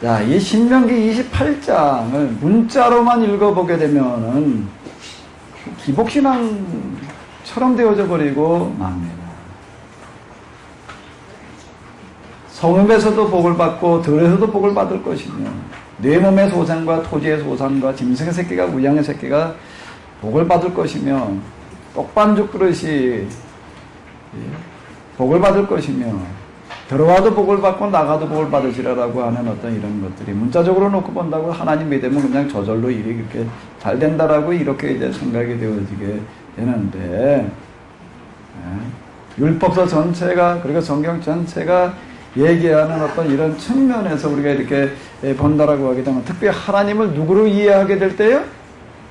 자, 이 신명기 28장을 문자로만 읽어보게 되면은 기복신앙처럼 되어져 버리고 맙니다. 성읍에서도 복을 받고 들에서도 복을 받을 것이며 내 몸의 소산과 토지의 소산과 짐승의 새끼가 우양의 새끼가 복을 받을 것이며 떡반죽 그릇이 복을 받을 것이며 들어와도 복을 받고 나가도 복을 받으시라라고 하는 어떤 이런 것들이 문자적으로 놓고 본다고 하나님 믿으면 그냥 저절로 일이 그렇게 잘 된다라고 이렇게 이제 생각이 되어지게 되는데 율법서 전체가 그리고 성경 전체가 얘기하는 어떤 이런 측면에서 우리가 이렇게 본다라고 하게 되면 특별히 하나님을 누구로 이해하게 될 때요?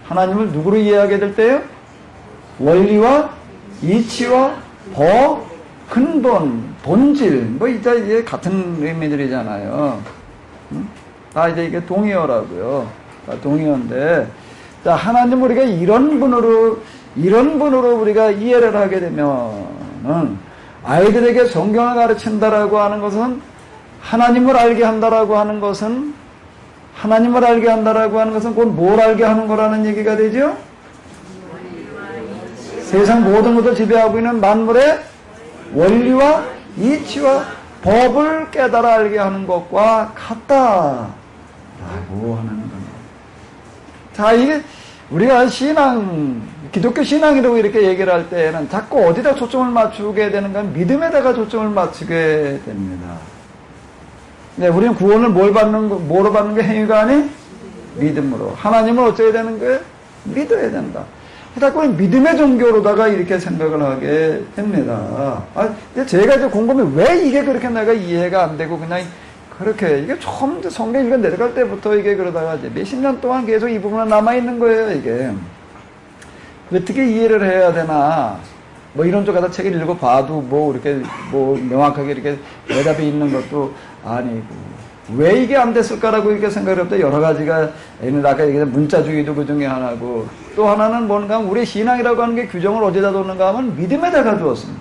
하나님을 누구로 이해하게 될 때요? 원리와 이치와 법, 근본, 본질, 뭐 이제 같은 의미들이잖아요. 다 이제 이게 동의어라고요. 다 동의어인데, 자, 하나님 우리가 이런 분으로 우리가 이해를 하게 되면은 아이들에게 성경을 가르친다라고 하는 것은 하나님을 알게 한다라고 하는 것은 곧 뭘 알게 하는 거라는 얘기가 되죠? 세상 모든 것을 지배하고 있는 만물의 원리와 이치와 법을 깨달아 알게 하는 것과 같다라고 하는 겁니다. 자, 이게 우리가 기독교 신앙이라고 이렇게 얘기를 할 때에는 자꾸 어디다 초점을 맞추게 되는가 하면 믿음에다가 초점을 맞추게 됩니다. 네, 우리는 구원을 뭐로 받는 게 행위가 아닌 믿음으로. 하나님을 어쩌야 되는 거예요? 믿어야 된다. 자꾸 믿음의 종교로다가 이렇게 생각을 하게 됩니다. 근데 제가 이제 곰곰이 왜 이게 그렇게 내가 이해가 안 되고 그냥 그렇게 이게 처음 성경 읽어 내려갈 때부터 이게 그러다가 이제 몇십 년 동안 계속 이 부분은 남아있는 거예요, 이게. 어떻게 이해를 해야 되나. 뭐 이런 쪽 가서 책을 읽어봐도 이렇게 명확하게 이렇게 대답이 있는 것도 아니고. 왜 이게 안 됐을까라고 이렇게 생각을 해볼 때 여러 가지가 있는데 아까 얘기한 문자주의도 그 중에 하나고 또 하나는 뭔가 하면 우리의 신앙이라고 하는 게 규정을 어디다 뒀는가 하면 믿음에다가 두었습니다.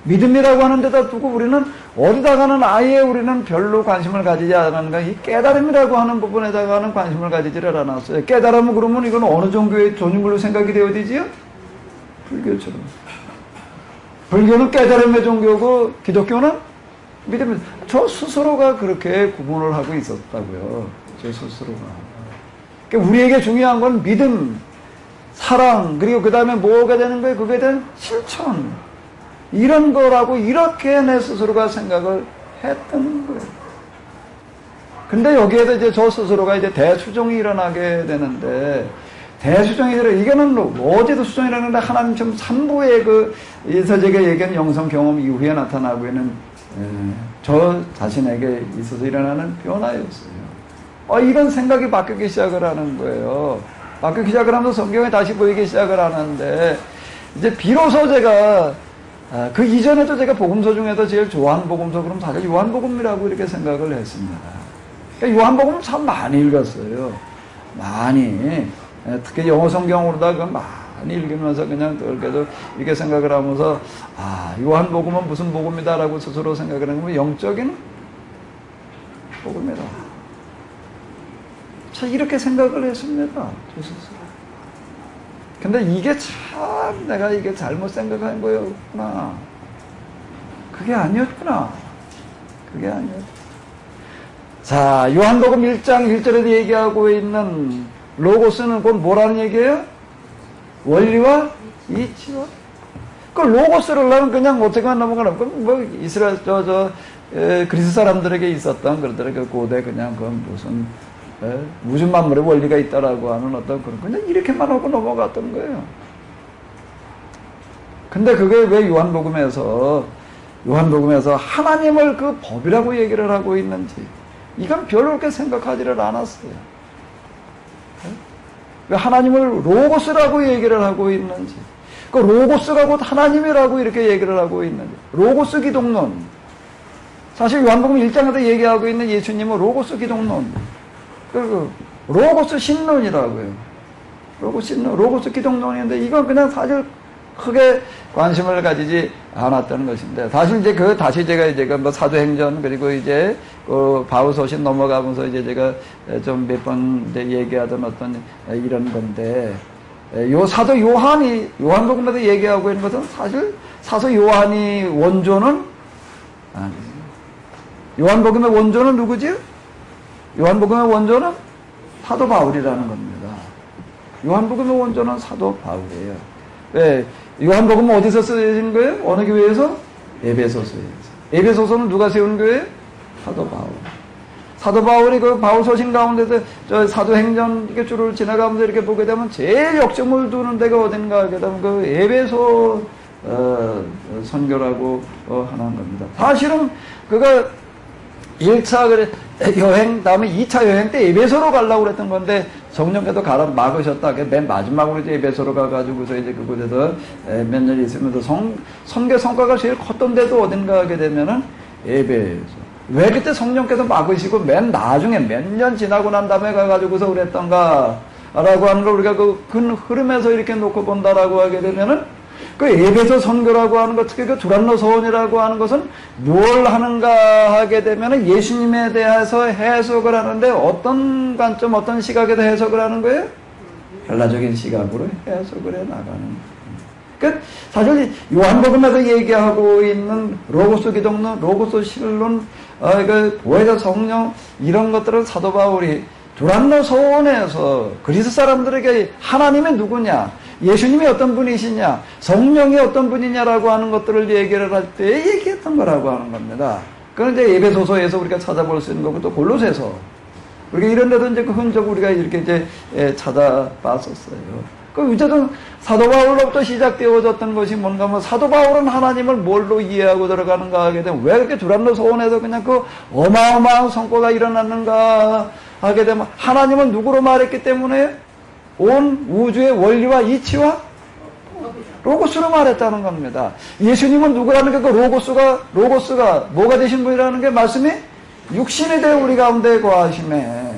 믿음이라고 하는 데다 두고 우리는 어디다가는 아예 우리는 별로 관심을 가지지 않았는가 이 깨달음이라고 하는 부분에다가는 관심을 가지지를 않았어요. 깨달음은 그러면 이건 어느 종교의 종류로 생각이 되어지지요? 불교처럼. 불교는 깨달음의 종교고 기독교는 믿음. 저 스스로가 그렇게 구분을 하고 있었다고요. 저 스스로가. 그러니까 우리에게 중요한 건 믿음, 사랑, 그리고 그 다음에 뭐가 되는 거예요? 그거에 대한 실천. 이런 거라고 이렇게 내 스스로가 생각을 했던 거예요. 근데 여기에서 이제 저 스스로가 이제 대수종이 일어나게 되는데, 대수종이 이거는 어제도 수종이라는데 하나님 좀 3부의 그 예서제가 얘기한 영성 경험 이후에 나타나고 있는 저 자신에게 있어서 일어나는 변화였어요. 이런 생각이 바뀌기 시작을 하는 거예요. 바뀌기 시작을 하면서 성경에 다시 보이기 시작을 하는데, 이제 비로소 제가, 그 이전에도 제가 복음서 중에서 제일 좋아하는 복음서, 그럼 사실 요한복음이라고 이렇게 생각을 했습니다. 그러니까 요한복음은 참 많이 읽었어요. 많이. 특히 영어 성경으로다가 많이 읽으면서 그냥 계속 이렇게 생각을 하면서 요한복음은 무슨 복음이다라고 스스로 생각을 하면 영적인 복음이다. 자, 이렇게 생각을 했습니다. 저 스스로. 근데 이게 참 내가 이게 잘못 생각한 거였구나. 그게 아니었구나. 그게 아니었구나. 자, 요한복음 1장 1절에도 얘기하고 있는 로고스는 곧 뭐라는 얘기예요? 원리와 이치와. 그 로고스를 하면 그냥 어떻게만 넘어가나. 뭐 이스라엘 그리스 사람들에게 있었던 그들의 그 고대 그냥 그 무슨 만물의 원리가 있다라고 하는 어떤 그냥 이렇게만 하고 넘어갔던 거예요. 근데 그게 왜 요한복음에서 하나님을 그 법이라고 얘기를 하고 있는지 이건 별로 그렇게 생각하지를 않았어요. 왜 하나님을 로고스라고 얘기를 하고 있는지, 그 로고스가 곧 하나님이라고 이렇게 얘기를 하고 있는지, 로고스 기독론. 사실 요한복음 1장에서 얘기하고 있는 예수님은 로고스 기독론, 로고스 신론이라고요. 로고스 기독론인데 이건 그냥 사실 크게 관심을 가지지 않았던 것인데, 사실 이제 다시 제가 이제 뭐 사도행전, 그리고 이제 바울서신 넘어가면서 이제 제가 좀 몇 번 얘기하던 어떤 이런 건데, 요 사도 요한복음에서 얘기하고 있는 것은 사실 사도 요한이 원조는 아니에요. 요한복음의 원조는 누구지? 요한복음의 원조는 사도 바울이라는 겁니다. 요한복음의 원조는 사도 바울이에요. 왜? 요한복음은 어디서 쓰여진 거예요? 어느 교회에서? 에베소서에서. 에베소서는 누가 세운 교회예요? 사도 바울. 사도 바울이 그 바울 서신 가운데서 저 사도행전 이렇게 줄을 지나가면서 이렇게 보게 되면 제일 역점을 두는 데가 어딘가 하게 되면 그 에베소 선교라고 하는 겁니다. 사실은 그가 1차 여행, 다음에 2차 여행 때 에베소로 가려고 그랬던 건데, 성령께서 가라 막으셨다. 맨 마지막으로 이제 에베소로 가가지고서 이제 그곳에서 몇 년 있으면서 선교 성과가 제일 컸던 데도 어딘가 하게 되면은 에베소. 왜 그때 성령께서 막으시고 맨 나중에 몇 년 지나고 난 다음에 가가지고서 그랬던가? 라고 하는 걸 우리가 그 흐름에서 이렇게 놓고 본다라고 하게 되면은 그 에베소 선교라고 하는 것, 특히 그 두란노 서원이라고 하는 것은 뭘 하는가 하게 되면은 예수님에 대해서 해석을 하는데 어떤 관점, 어떤 시각에서 해석을 하는 거예요? 헬라적인 시각으로 해석을 해 나가는. 그 사실 요한복음에서 얘기하고 있는 로고스 기독론, 로고스 신론, 그 보혜사 성령 이런 것들은 사도 바울이 두란노 서원에서 그리스 사람들에게 하나님이 누구냐, 예수님이 어떤 분이시냐, 성령이 어떤 분이냐라고 하는 것들을 얘기를 할 때 얘기했던 거라고 하는 겁니다. 그건 이제 에베소서에서 우리가 찾아볼 수 있는 거고, 또 골로새서, 우리가 이런 데도 이제 그 흔적 우리가 이렇게 이제 찾아봤었어요. 그 어쨌든 사도 바울로부터 시작되어졌던 것이 뭔가 뭐 사도 바울은 하나님을 뭘로 이해하고 들어가는가 하게 되면 왜 그렇게 두란노 서원에서 그냥 그 어마어마한 성과가 일어났는가 하게 되면 하나님은 누구로 말했기 때문에 온 우주의 원리와 이치와 로고스로 말했다는 겁니다. 예수님은 누구라는 게 그 로고스가 뭐가 되신 분이라는 게 말씀이 육신이 되어 우리 가운데 거하심에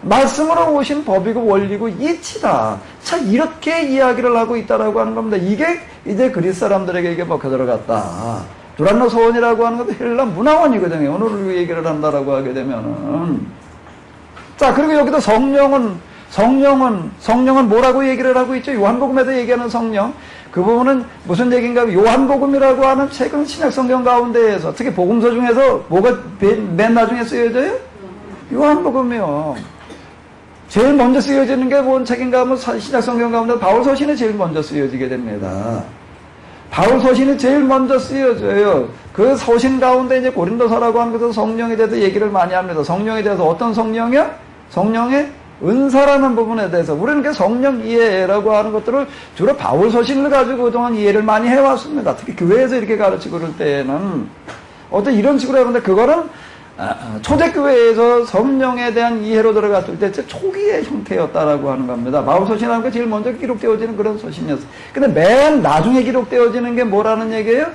말씀으로 오신 법이고 원리고 이치다. 자, 이렇게 이야기를 하고 있다라고 하는 겁니다. 이게 이제 그리스 사람들에게 이게 먹혀 들어갔다. 두란노 서원이라고 하는 것도 헬라 문화원이거든요. 오늘 얘기를 한다라고 하게 되면은. 자, 그리고 여기도 성령은 뭐라고 얘기를 하고 있죠? 요한복음에서 얘기하는 성령. 그 부분은 무슨 얘기인가? 요한복음이라고 하는 최근 신약 성경 가운데에서 특히 복음서 중에서 뭐가 맨 나중에 쓰여져요? 요한복음이요. 제일 먼저 쓰여지는 게 뭔 책인가 하면 신약 성경 가운데 바울 서신이 제일 먼저 쓰여지게 됩니다. 바울 서신이 제일 먼저 쓰여져요. 그 서신 가운데 이제 고린도서라고 하는 것은 성령에 대해서 얘기를 많이 합니다. 성령에 대해서 어떤 성령이요? 성령의 은사라는 부분에 대해서 우리는 그 성령 이해라고 하는 것들을 주로 바울 서신을 가지고 그동안 이해를 많이 해왔습니다. 특히 교회에서 이렇게 가르치고 그럴 때에는 어떤 이런 식으로 하는데 그거는 초대교회에서 성령에 대한 이해로 들어갔을 때 초기의 형태였다라고 하는 겁니다. 바울 서신이라는 게 제일 먼저 기록되어지는 그런 서신이었어요. 근데 맨 나중에 기록되어지는 게 뭐라는 얘기예요?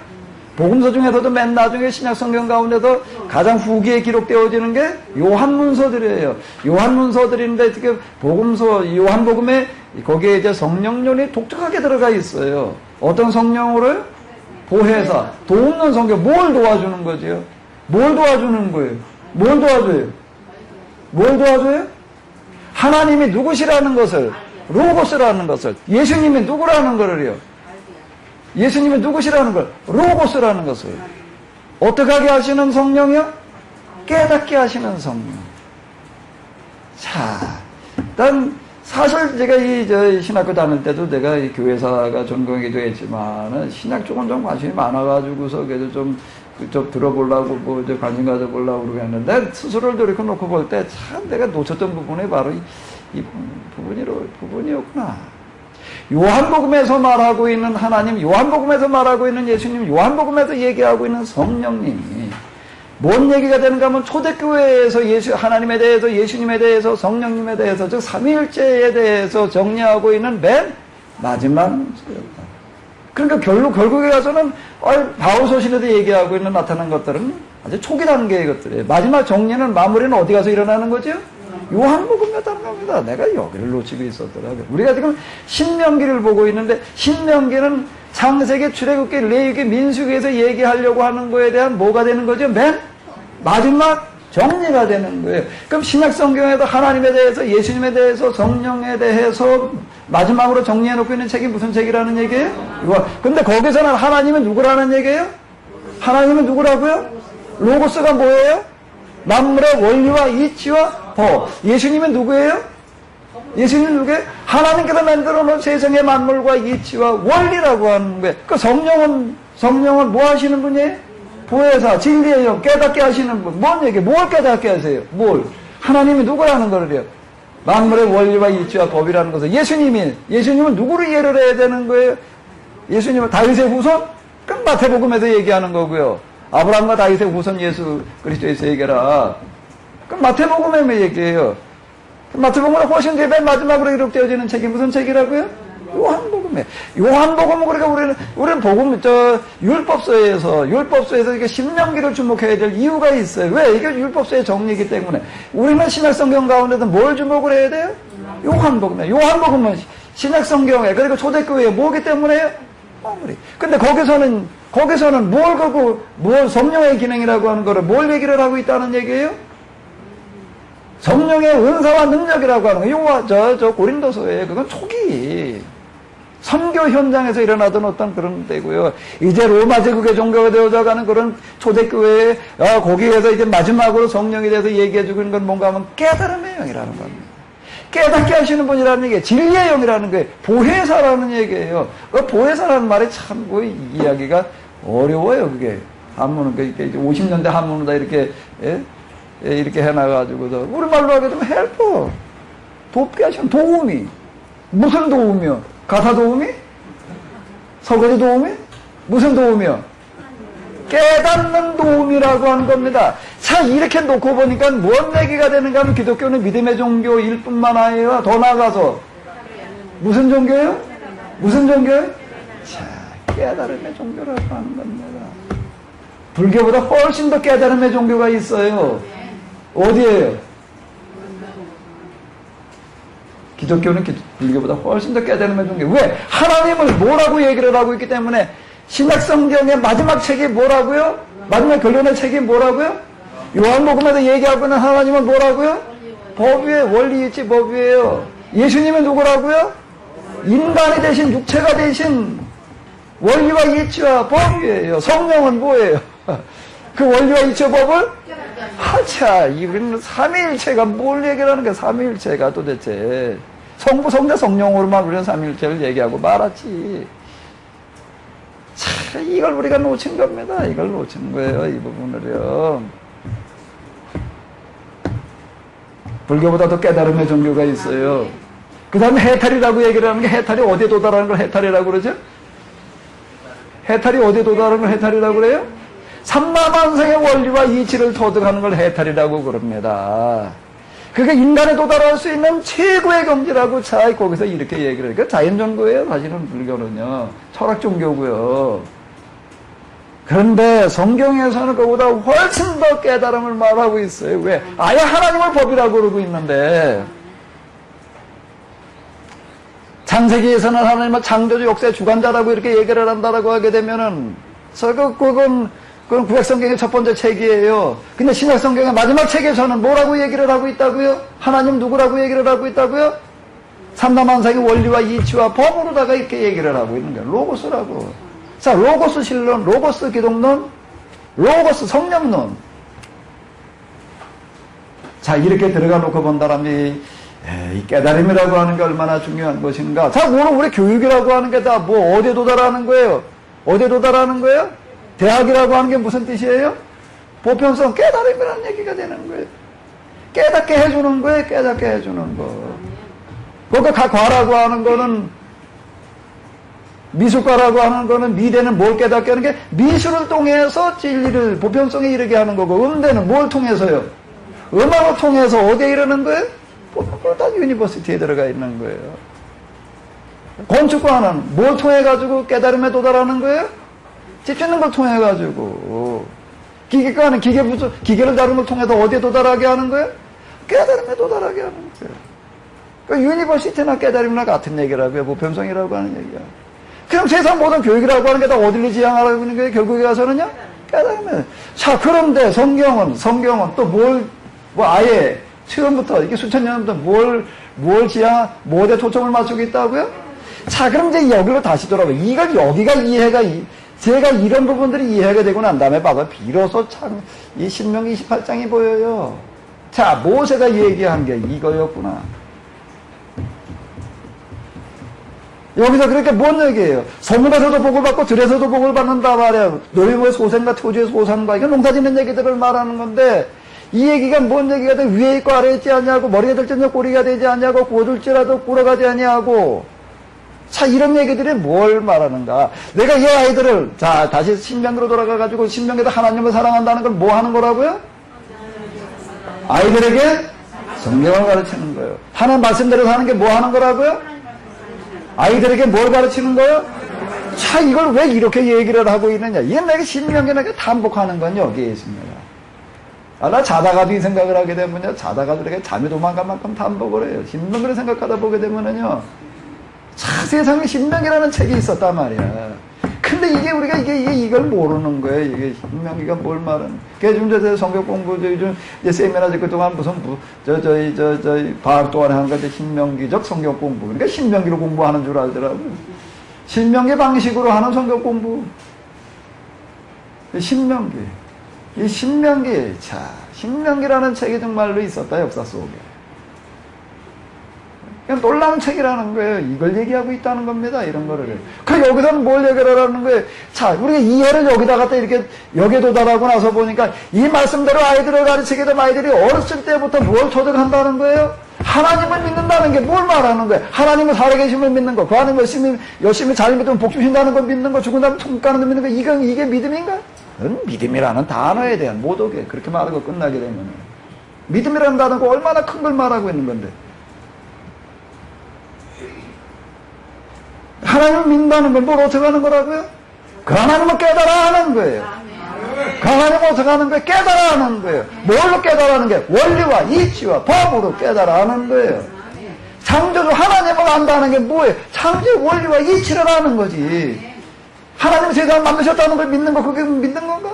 복음서 중에서도 맨 나중에 신약 성경 가운데서 가장 후기에 기록되어지는 게 요한문서들이에요. 요한문서들인데 특히 복음서, 요한복음에 거기에 이제 성령론이 독특하게 들어가 있어요. 어떤 성령으로요? 보혜사, 도움는 성경, 뭘 도와주는 거지요? 뭘 도와주는 거예요? 뭘 도와줘요? 뭘 도와줘요? 하나님이 누구시라는 것을, 로고스라는 것을, 예수님이 누구라는 거를요? 예수님이 누구시라는 걸, 로고스라는 것을 어떻게 하게 하시는 성령이요? 깨닫게 하시는 성령. 자, 일단 사실 제가 이 신학교 다닐 때도 내가 이 교회사가 전공이기도 했지만 신학 쪽은 좀 관심이 많아가지고서 그래도 좀 들어보려고 뭐 이제 관심 가져보려고 그러겠는데 스스로를 이렇게 놓고 볼 때 참 내가 놓쳤던 부분이 바로 이 부분이었구나. 요한복음에서 말하고 있는 하나님, 요한복음에서 말하고 있는 예수님, 요한복음에서 얘기하고 있는 성령님이 뭔 얘기가 되는가 하면 초대교회에서 하나님에 대해서, 예수님에 대해서, 성령님에 대해서, 즉 삼위일체에 대해서 정리하고 있는 맨 마지막 문서였다. 그러니까 결국에 가서는 바울 서신에도 얘기하고 있는 나타난 것들은 아주 초기 단계의 것들이에요. 마지막 정리는, 마무리는 어디 가서 일어나는 거죠? 요한복음에 따른 겁니다. 내가 여기를 놓치고 있었더라고요. 우리가 지금 신명기를 보고 있는데 신명기는 창세기, 출애굽기, 레위기, 민수기에서 얘기하려고 하는 거에 대한 뭐가 되는 거죠? 맨 마지막 정리가 되는 거예요. 그럼 신약성경에도 하나님에 대해서, 예수님에 대해서, 성령에 대해서 마지막으로 정리해놓고 있는 책이 무슨 책이라는 얘기예요? 이거. 근데 거기서는 하나님은 누구라는 얘기예요? 하나님은 누구라고요? 로고스가 뭐예요? 만물의 원리와 이치와 법. 예수님은 누구예요? 예수님은 누구예요? 하나님께서 만들어 놓은 세상의 만물과 이치와 원리라고 하는 거예요. 그 성령은 뭐 하시는 분이에요? 보혜사, 진리의 영, 깨닫게 하시는 분. 뭔 얘기예요? 뭘 깨닫게 하세요? 뭘? 하나님이 누구라는 거를요? 만물의 원리와 이치와 법이라는 것을. 예수님은 누구를 예를 해야 되는 거예요? 예수님은 다윗의 후손? 그럼 마태복음에서 얘기하는 거고요. 아브라함과 다윗의 후손 예수 그리스도에서 얘기해라. 그럼 마태복음에 얘기해요. 마태복음은 훨씬 뒤에 맨 마지막으로 기록되어지는 책이 무슨 책이라고요? 요한복음에. 요한복음은 그러니까 우리는 복음, 율법서에서 이렇게 신명기를 주목해야 될 이유가 있어요. 왜? 이게 율법서의 정리이기 때문에. 우리는 신약성경 가운데서 뭘 주목을 해야 돼요? 요한복음에. 요한복음은 신약성경에, 그리고 초대교회에 뭐기 때문에요? 마무리. 근데 거기서는 뭘 성령의 기능이라고 하는 거를 뭘 얘기를 하고 있다는 얘기예요? 성령의 은사와 능력이라고 하는 거. 저 고린도서에 그건 초기 선교 현장에서 일어나던 어떤 그런 때고요. 이제 로마 제국의 종교가 되어져가는 그런 초대교회에 거기에서 이제 마지막으로 성령에 대해서 얘기해주고 있는 건 뭔가 하면 깨달음의 영이라는 겁니다. 깨닫게 하시는 분이라는 얘기예요. 진리의 영이라는 거예요. 보혜사라는 얘기예요. 그 보혜사라는 말이 참 이야기가 어려워요. 그게 한문은 이렇게 50년대 한문으로 다 이렇게 해놔가지고서 우리말로 하게 되면 헬퍼, 돕게 하시는 도우미. 무슨 도우미요? 가사 도우미? 설거지 도우미? 무슨 도우미요? 깨닫는 도우미라고 하는 겁니다. 자, 이렇게 놓고 보니까 뭔 얘기가 되는가 하면 기독교는 믿음의 종교일 뿐만 아니라 더 나아가서 무슨 종교예요? 무슨 종교예요? 자, 깨달음의 종교라고 하는 겁니다. 불교보다 훨씬 더 깨달음의 종교가 있어요. 어디예요? 기독교는 불교보다 훨씬 더 깨달음의 종교. 왜? 하나님을 뭐라고 얘기를 하고 있기 때문에. 신약성경의 마지막 책이 뭐라고요? 마지막 결론의 책이 뭐라고요? 요한복음에서 얘기하고 있는 하나님은 뭐라고요? 법이에요. 원리이치 법이에요. 예수님은 누구라고요? 인간이 되신, 육체가 되신 원리와 이치와 법이에요. 성령은 뭐예요? 그 원리와 이치와 법을? 하차, 이건 삼위일체가 뭘 얘기를 하는 거야? 삼위일체가 도대체 성부, 성자, 성령으로만 우리는 삼위일체를 얘기하고 말았지. 자, 이걸 우리가 놓친 겁니다. 이걸 놓친 거예요. 이 부분을요. 불교보다 더 깨달음의 종교가 있어요. 그 다음에 해탈이라고 얘기를 하는 게, 해탈이 어디에 도달하는 걸 해탈이라고 그러죠? 해탈이 어디에 도달하는 걸 해탈이라고 그래요? 삼라만상의 원리와 이치를 터득하는 걸 해탈이라고 그럽니다. 그게 인간에 도달할 수 있는 최고의 경지라고 거기서 이렇게 얘기를 해요. 그 자연종교예요. 사실은 불교는요. 철학종교고요. 그런데 성경에서는 그보다 훨씬 더 깨달음을 말하고 있어요. 왜? 아예 하나님을 법이라고 그러고 있는데, 창세기에서는 하나님을 창조주 역사의 주관자라고 이렇게 얘기를 한다라고 하게 되면은, 그건 구약성경의 첫 번째 책이에요. 근데 신약성경의 마지막 책에서는 뭐라고 얘기를 하고 있다고요? 하나님 누구라고 얘기를 하고 있다고요? 삼라만상의 원리와 이치와 법으로다가 이렇게 얘기를 하고 있는 거예요. 로고스라고. 자, 로고스 신론, 로고스 기독론, 로고스 성령론. 자, 이렇게 들어가 놓고 본다라면 이 깨달음이라고 하는 게 얼마나 중요한 것인가. 자, 오늘 우리 교육이라고 하는 게 다 뭐 어디에 도달하는 거예요? 어디에 도달하는 거예요? 대학이라고 하는 게 무슨 뜻이에요? 보편성, 깨달음이라는 얘기가 되는 거예요. 깨닫게 해주는 거예요. 깨닫게 해주는 거. 그러니까 과라고 하는 거는, 미술과라고 하는 거는, 미대는 뭘 깨닫게 하는 게, 미술을 통해서 진리를 보편성에 이르게 하는 거고, 음대는 뭘 통해서요? 음악을 통해서 어디에 이르는 거예요? 다 유니버시티에 들어가 있는 거예요. 건축과는 뭘 통해가지고 깨달음에 도달하는 거예요? 집 짓는 걸 통해가지고. 기계과는 기계를 다루는 걸 통해서 어디에 도달하게 하는 거예요? 깨달음에 도달하게 하는 거예요. 그러니까 유니버시티나 깨달음이나 같은 얘기라고요. 보편성이라고 하는 얘기야. 그럼 세상 모든 교육이라고 하는 게 다 어디를 지향하라고 하는 거예요? 결국에 가서는요? 깨달음에. 자, 그런데 성경은 또 뭐 아예 처음부터, 이게 수천 년부터 뭘 뭐에 초점을 맞추고 있다고요? 자, 그럼 이제 여기로 다시 돌아봐요. 이걸 여기가 제가 이런 부분들이 이해가 되고 난 다음에 봐봐. 비로소 참, 이 신명기 28장이 보여요. 자, 모세가 얘기한 게 이거였구나. 여기서 그렇게 뭔 얘기예요? 성문에서도 복을 받고 들에서도 복을 받는다 말이야. 노예의 소생과 토지의 소산과 이게 농사 짓는 얘기들을 말하는 건데 이 얘기가 뭔 얘기가 돼? 위에 있고 아래에 있지 않냐고, 머리가 될지라도 꼬리가 되지 않냐고, 고들지라도 꿇어가지 않냐고. 자, 이런 얘기들이 뭘 말하는가? 내가 이 아이들을, 자, 다시 신명기로 돌아가가지고 신명기에서 하나님을 사랑한다는 걸 뭐 하는 거라고요? 아이들에게 성경을 가르치는 거예요. 하나님 말씀대로 사는 게 뭐 하는 거라고요? 아이들에게 뭘 가르치는 거예요? 자, 이걸 왜 이렇게 얘기를 하고 있느냐? 이게 내가 신명기에게 반복하는 건 여기에 있습니다. 나 자다가도 이 생각을 하게 되면요, 자다가도 이렇게 잠이 도망갈 만큼 반복을 해요. 신명기를 생각하다 보게 되면은요, 자, 세상에 신명기라는 책이 있었단 말이야. 근데 이게 우리가 이걸 모르는 거예요. 이게 신명기가 뭘 말하는. 요즘 저 성경 공부, 요즘 세미나 그동안 무슨, 과학 동안에 하는 거 신명기적 성경 공부. 그러니까 신명기로 공부하는 줄 알더라고요. 신명기 방식으로 하는 성경 공부. 신명기. 이 신명기, 자, 신명기라는 책이 정말로 있었다, 역사 속에. 그냥 놀라운 책이라는 거예요. 이걸 얘기하고 있다는 겁니다, 이런 거를. 여기서는 뭘 얘기를 하는 거예요? 자, 우리가 이해를 여기다 갖다 이렇게, 여기에 도달하고 나서 보니까 이 말씀대로 아이들을 가르치게 되면 아이들이 어렸을 때부터 뭘 터득한다는 거예요? 하나님을 믿는다는 게 뭘 말하는 거예요? 하나님을 살아계심을 믿는 거, 그 안에 열심히 잘 믿으면 복 주신다는 걸 믿는 거, 죽은 다음에 천국 가는 걸 믿는 거, 이게 믿음인가? 믿음이라는 단어에 대한 모독에 그렇게 말하고 끝나게 되면 믿음이라는 단어가 얼마나 큰 걸 말하고 있는 건데 하나님을 믿는다는 건 뭘 어떻게 하는 거라고요? 그 하나님을 깨달아 하는 거예요. 그 하나님을 어떻게 하는 거예요? 깨달아 하는 거예요. 뭘로 깨달아 하는 게? 원리와 이치와 법으로 깨달아 하는 거예요. 창조주 하나님을 안다는 게 뭐예요? 창조의 원리와 이치를 아는 거지. 하나님이 세상을 만드셨다는 걸 믿는 거, 그게 믿는 건가?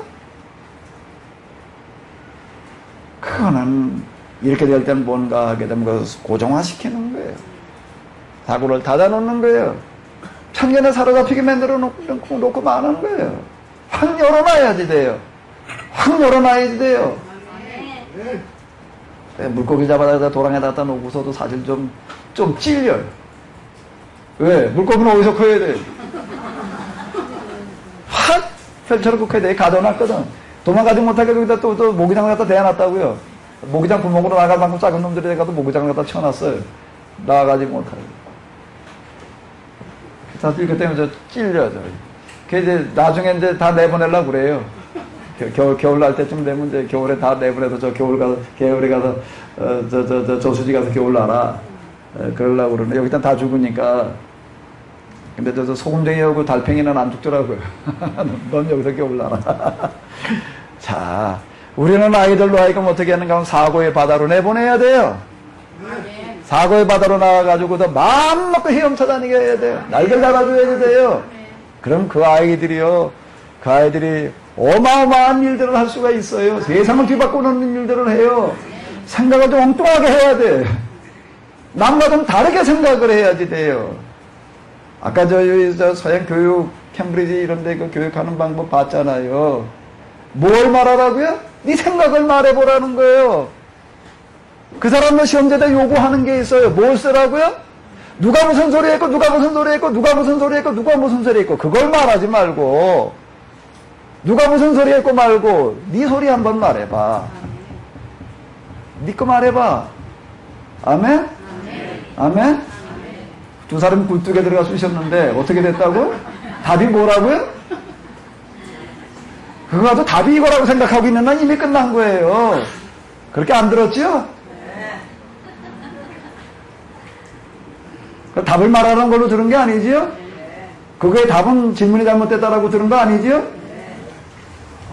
그거는 이렇게 될 때는 뭔가 하게 되면 그것을 고정화시키는 거예요. 사고를 닫아놓는 거예요. 편견에 사로잡히게 만들어 놓고 마는 거예요. 확 열어놔야지 돼요. 확 열어놔야지 돼요. 물고기 잡아다가 도랑에다 갖다 놓고서도 사실 좀 찔려요. 왜? 물고기는 어디서 커야 돼? 확 펼쳐놓고 커야 돼. 가둬놨거든. 도망가지 못하게 여기다 또 모기장을 갖다 대놔놨다고요. 모기장 구멍으로 나갈 만큼 작은 놈들이 가도 모기장을 갖다 쳐놨어요. 나가지 못하게. 사실 그 때문에 찔려져. 이제 나중에 이제 다 내보내려고 그래요. 겨울 날 때쯤 되면 이제 겨울에 다 내보내서 겨울에 가서, 저수지 가서 겨울 나라. 그러려고 그러네. 여기다 다 죽으니까. 근데 저 소금쟁이하고 달팽이는 안 죽더라고요. 넌 여기서 겨울 나라. 자, 우리는 아이들로 하여금 어떻게 하는가 하면 사고의 바다로 내보내야 돼요. 사고의 바다로 나와가지고 더 마음 먹고 헤엄쳐 다니게 해야 돼요. 날들 달아줘야 돼요. 그럼 그 아이들이 어마어마한 일들을 할 수가 있어요. 세상을 뒤바꾸는 일들을 해요. 생각을 좀 엉뚱하게 해야 돼. 남과 좀 다르게 생각을 해야지 돼요. 아까 저 서양 교육, 캠브리지 이런 데 그 교육하는 방법 봤잖아요. 뭘 말하라고요? 네 생각을 말해보라는 거예요. 그 사람은 시험제다 요구하는 게 있어요. 뭘 쓰라고요? 누가 무슨 소리 했고, 누가 무슨 소리 했고, 누가 무슨 소리 했고, 누가 무슨 소리 했고, 그걸 말하지 말고, 누가 무슨 소리 했고 말고, 네 소리 한번 말해봐. 네 거 말해봐. 아멘? 아멘? 두 사람이 굴뚝에 들어가 쑤셨는데, 어떻게 됐다고? 답이 뭐라고요? 그거 가지고 답이 이거라고 생각하고 있는 난 이미 끝난 거예요. 그렇게 안 들었죠? 그 답을 말하는 걸로 들은 게 아니지요? 그거의 답은 질문이 잘못됐다라고 들은 거 아니지요?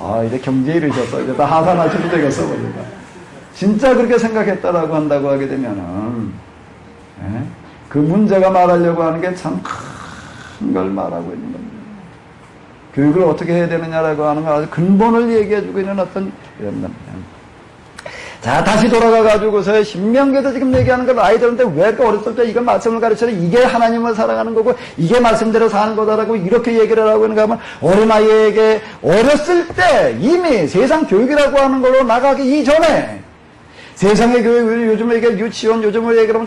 아, 이제 경제에 이르셨어. 이제 다 하산하셔도 되겠어, 보니까. 진짜 그렇게 생각했다라고 한다고 하게 되면은, 예? 그 문제가 말하려고 하는 게 참 큰 걸 말하고 있는 겁니다. 교육을 어떻게 해야 되느냐라고 하는 거 아주 근본을 얘기해주고 있는 어떤 이런 겁니다. 자, 다시 돌아가가지고서 신명기에서 지금 얘기하는 걸 아이들한테 왜 이렇게 어렸을 때 이거 말씀을 가르쳐라. 이게 하나님을 사랑하는 거고, 이게 말씀대로 사는 거다라고 이렇게 얘기를 하고 있는가 하면, 어린아이에게 어렸을 때 이미 세상 교육이라고 하는 걸로 나가기 이전에, 세상의 교육, 요즘 얘기 유치원, 요즘을 얘기하면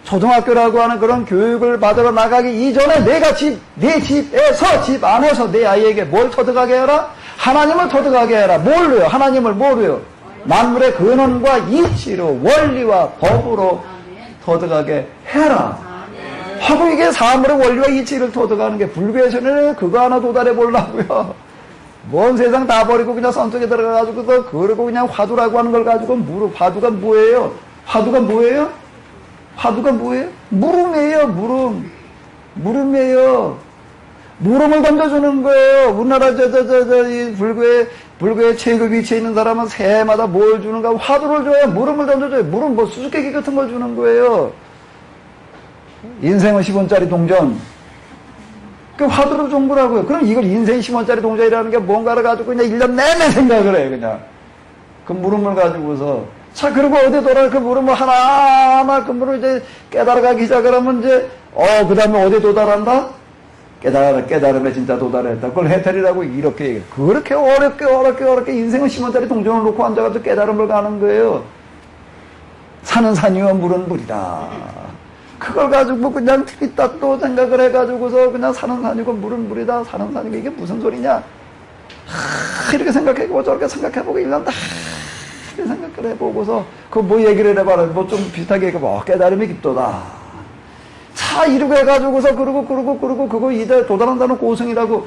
초등학교라고 하는 그런 교육을 받으러 나가기 이전에 내가 내 집에서, 집 안에서 내 아이에게 뭘 터득하게 해라? 하나님을 터득하게 해라. 뭘로요? 하나님을 뭐로요? 만물의 근원과 이치로, 원리와 법으로 터득하게 해라. 하고 이게 사물의 원리와 이치를 터득하는 게 불교에서는 그거 하나 도달해 보려고요. 뭔 세상 다 버리고 그냥 산속에 들어가가지고 그러고 그냥 화두라고 하는 걸 가지고 화두가 뭐예요? 화두가 뭐예요? 화두가 뭐예요? 물음이에요, 물음. 물음이에요. 물음을 던져주는 거예요. 우리나라 이 불교의 최고 위치에 있는 사람은 새해마다 뭘 주는가? 화두를 줘요. 물음을 던져줘요. 물음 뭐 수수께끼 같은 걸 주는 거예요. 인생은 10원짜리 동전. 그 화두를 준 거라고요. 그럼 이걸 인생 10원짜리 동전이라는 게 뭔가를 가지고 그냥 1년 내내 생각을 해요, 그냥. 그 물음을 가지고서. 자, 그리고 어디 돌아, 그 물음을 하나하나 그 물음을 이제 깨달아가기 시작을 하면 이제, 그 다음에 어디 도달한다? 깨달음에 진짜 도달했다. 그걸 해탈이라고 이렇게 얘기해. 그렇게 어렵게 인생은 10원짜리 동전을 놓고 앉아가지고 깨달음을 가는 거예요. 산은 산이요, 물은 물이다. 그걸 가지고 그냥 틀리다 또 생각을 해가지고서 그냥 산은 산이고 물은 물이다. 산은 산이고 이게 무슨 소리냐? 이렇게 생각해보고 저렇게 생각해보고 1년 다 이렇게 생각을 해보고서 그 뭐 얘기를 해봐라. 뭐 좀 비슷하게 얘기해봐. 깨달음이 깊도다. 자, 이러고 해가지고서 그러고 그거 이제 도달한다는 고성이라고.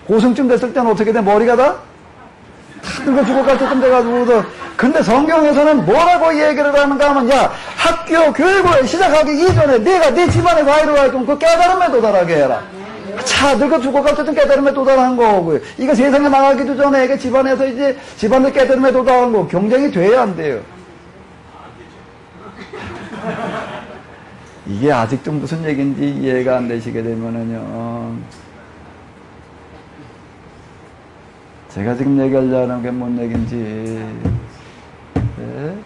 고성쯤 됐을 때는 어떻게 돼? 머리가 다? 그거 죽어갈 때쯤 돼가지고서. 근데 성경에서는 뭐라고 얘기를 하는가 하면, 야, 학교 교육을 시작하기 이전에 내가 내 집안의 과일을 하여금 그 깨달음에 도달하게 해라. 자, 늙어 죽어갈 때쯤 깨달음에 도달한 거고요. 이거 세상에 나가기도 전에 이게 집안에서 이제 집안의 깨달음에 도달한 거 경쟁이 돼야 안 돼요. 이게 아직도 무슨 얘기인지 이해가 안 되시게 되면은요. 제가 지금 얘기하려는 게 뭔 얘기인지. 네?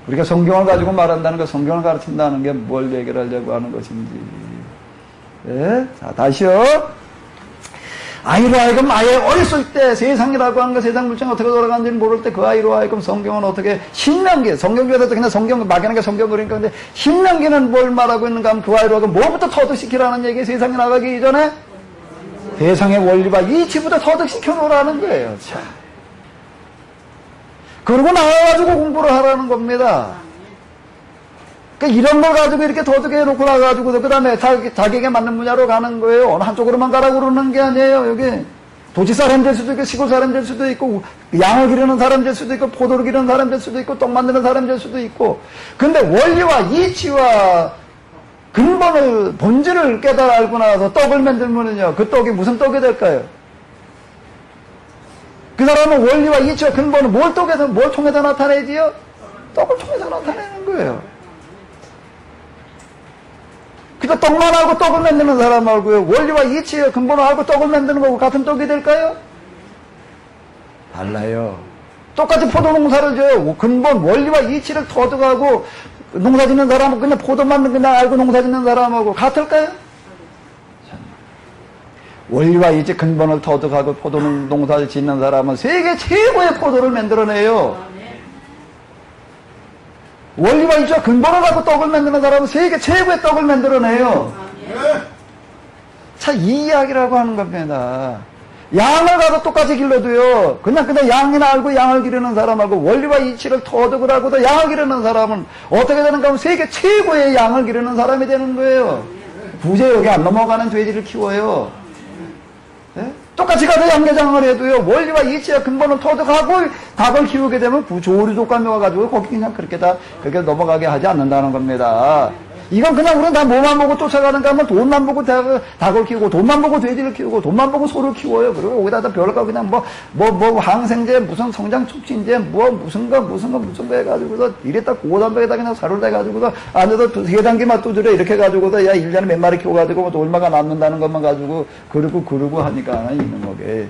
우리가 성경을 가지고 말한다는 거, 성경을 가르친다는 게 뭘 얘기를 하려고 하는 것인지. 네? 자, 다시요. 아이로 하여금 아예 어렸을 때 세상이라고 하는 거, 세상 물정이 어떻게 돌아가는지 모를 때 그 아이로 하여금 성경은 어떻게, 신명기, 성경에서 그냥 성경, 막연한 게 성경 그러니까 근데 신명기는 뭘 말하고 있는가 하면 그 아이로 하여금 뭐부터 터득시키라는 얘기, 세상에 나가기 이전에 세상의 원리와 이치부터 터득시켜 놓으라는 거예요. 자. 그러고 나와가지고 공부를 하라는 겁니다. 그러니까 이런 걸 가지고 이렇게 터득해 놓고 나가지고 그 다음에 자기에게 맞는 분야로 가는 거예요. 어느 한쪽으로만 가라고 그러는 게 아니에요. 여기 도시 사람 될 수도 있고 시골 사람 될 수도 있고 양을 기르는 사람 될 수도 있고 포도를 기르는 사람 될 수도 있고 떡 만드는 사람 될 수도 있고. 근데 원리와 이치와 근본을 본질을 깨달아 알고 나서 떡을 만들면은요, 그 떡이 무슨 떡이 될까요? 그 사람은 원리와 이치와 근본을 뭘 통해서 나타내지요? 떡을 통해서 나타내는 거예요. 그러니까 떡만 알고 떡을 만드는 사람 말고요, 원리와 이치와 근본을 알고 떡을 만드는 거고 같은 떡이 될까요? 달라요. 똑같이 포도 농사를 져요. 근본 원리와 이치를 터득하고 농사 짓는 사람은 그냥 포도만 그냥 알고 농사 짓는 사람하고 같을까요? 원리와 이치 근본을 터득하고 포도 농사를 짓는 사람은 세계 최고의 포도를 만들어내요. 원리와 이치와 근본을 갖고 떡을 만드는 사람은 세계 최고의 떡을 만들어내요. 자, 이 이야기라고 하는 겁니다. 양을 가서 똑같이 길러도요, 그냥 양이나 알고 양을 기르는 사람하고 원리와 이치를 터득을 하고도 양을 기르는 사람은 어떻게 되는가 하면 세계 최고의 양을 기르는 사람이 되는 거예요. 굳이 여기 안 넘어가는 돼지를 키워요. 네? 똑같이 가서 양계장을 해도요, 원리와 이치와 근본을 터득하고 닭을 키우게 되면 조류 족감이 와가지고 거기 그냥 그렇게 넘어가게 하지 않는다는 겁니다. 이건 그냥 우리는 다 뭐만 보고 쫓아가는가 하면 돈만 보고 닭을 키우고, 돈만 보고 돼지를 키우고, 돈만 보고 소를 키워요. 그리고 거기다 별거 그냥 항생제, 무슨 성장 촉진제, 무슨 거 해가지고서 이랬다 고단백에다 그냥 사료를 해가지고서 안에서 세 단계 맛 두드려 이렇게 해가지고서 야, 1년에 몇 마리 키워가지고 뭐 얼마가 남는다는 것만 가지고 그러고 하니까 있는 거게.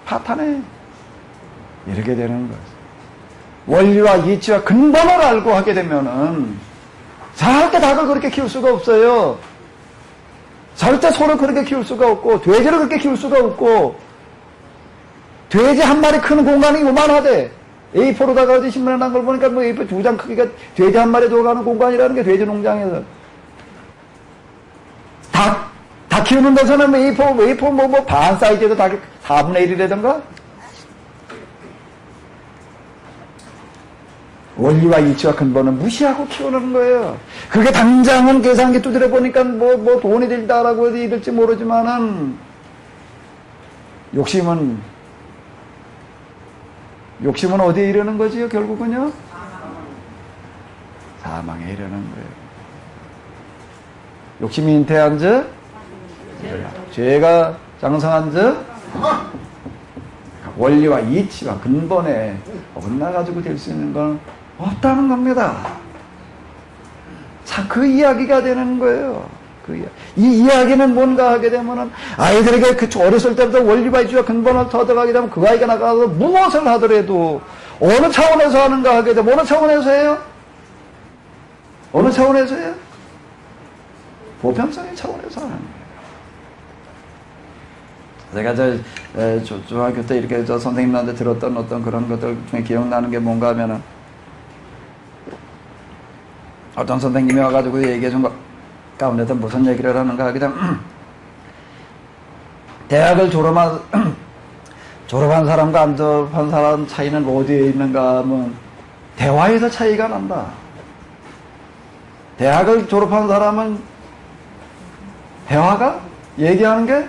파탄에 이렇게 되는 거예요. 원리와 이치와 근본을 알고 하게 되면은 절대 닭을 그렇게 키울 수가 없어요. 절대 소를 그렇게 키울 수가 없고 돼지를 그렇게 키울 수가 없고 돼지 한 마리 크는 공간이 요만하대. A4로다가 어디 신문에 난 걸 보니까 뭐 A4 2장 크기가 돼지 한 마리 들어가는 공간이라는 게 돼지 농장에서. 닭 키우는 데서는 A4 반 사이즈에도 닭이 4분의 1이라던가? 원리와 이치와 근본은 무시하고 키우는 거예요. 그게 당장은 계산기 두드려 보니까 뭐 돈이 들다라고 이럴지 모르지만은 욕심은 어디에 이르는 거지요, 결국은요? 사망에 이르는 거예요. 욕심이 잉태한 즉, 죄가 장성한 즉, 원리와 이치와 근본에 어긋나가지고 될 수 있는 건 없다는 겁니다. 자, 그 이야기가 되는 거예요. 이 이야기는 뭔가 하게 되면은 아이들에게 어렸을 때부터 원리와 이치와 근본을 터득하게 되면 그 아이가 나가서 무엇을 하더라도 어느 차원에서 하는가 하게 되면 어느 차원에서 해요? 어느 차원에서 해요? 보편성의 차원에서 하는 거예요. 제가 중학교 때 이렇게 선생님한테 들었던 어떤 그런 것들 중에 기억나는 게 뭔가 하면은 어떤 선생님이 와가지고 얘기해준 것 가운데서 무슨 얘기를 하는가 하게 되면 대학을 졸업한 사람과 안 졸업한 사람 차이는 어디에 있는가 하면 대화에서 차이가 난다. 대학을 졸업한 사람은 대화가 얘기하는 게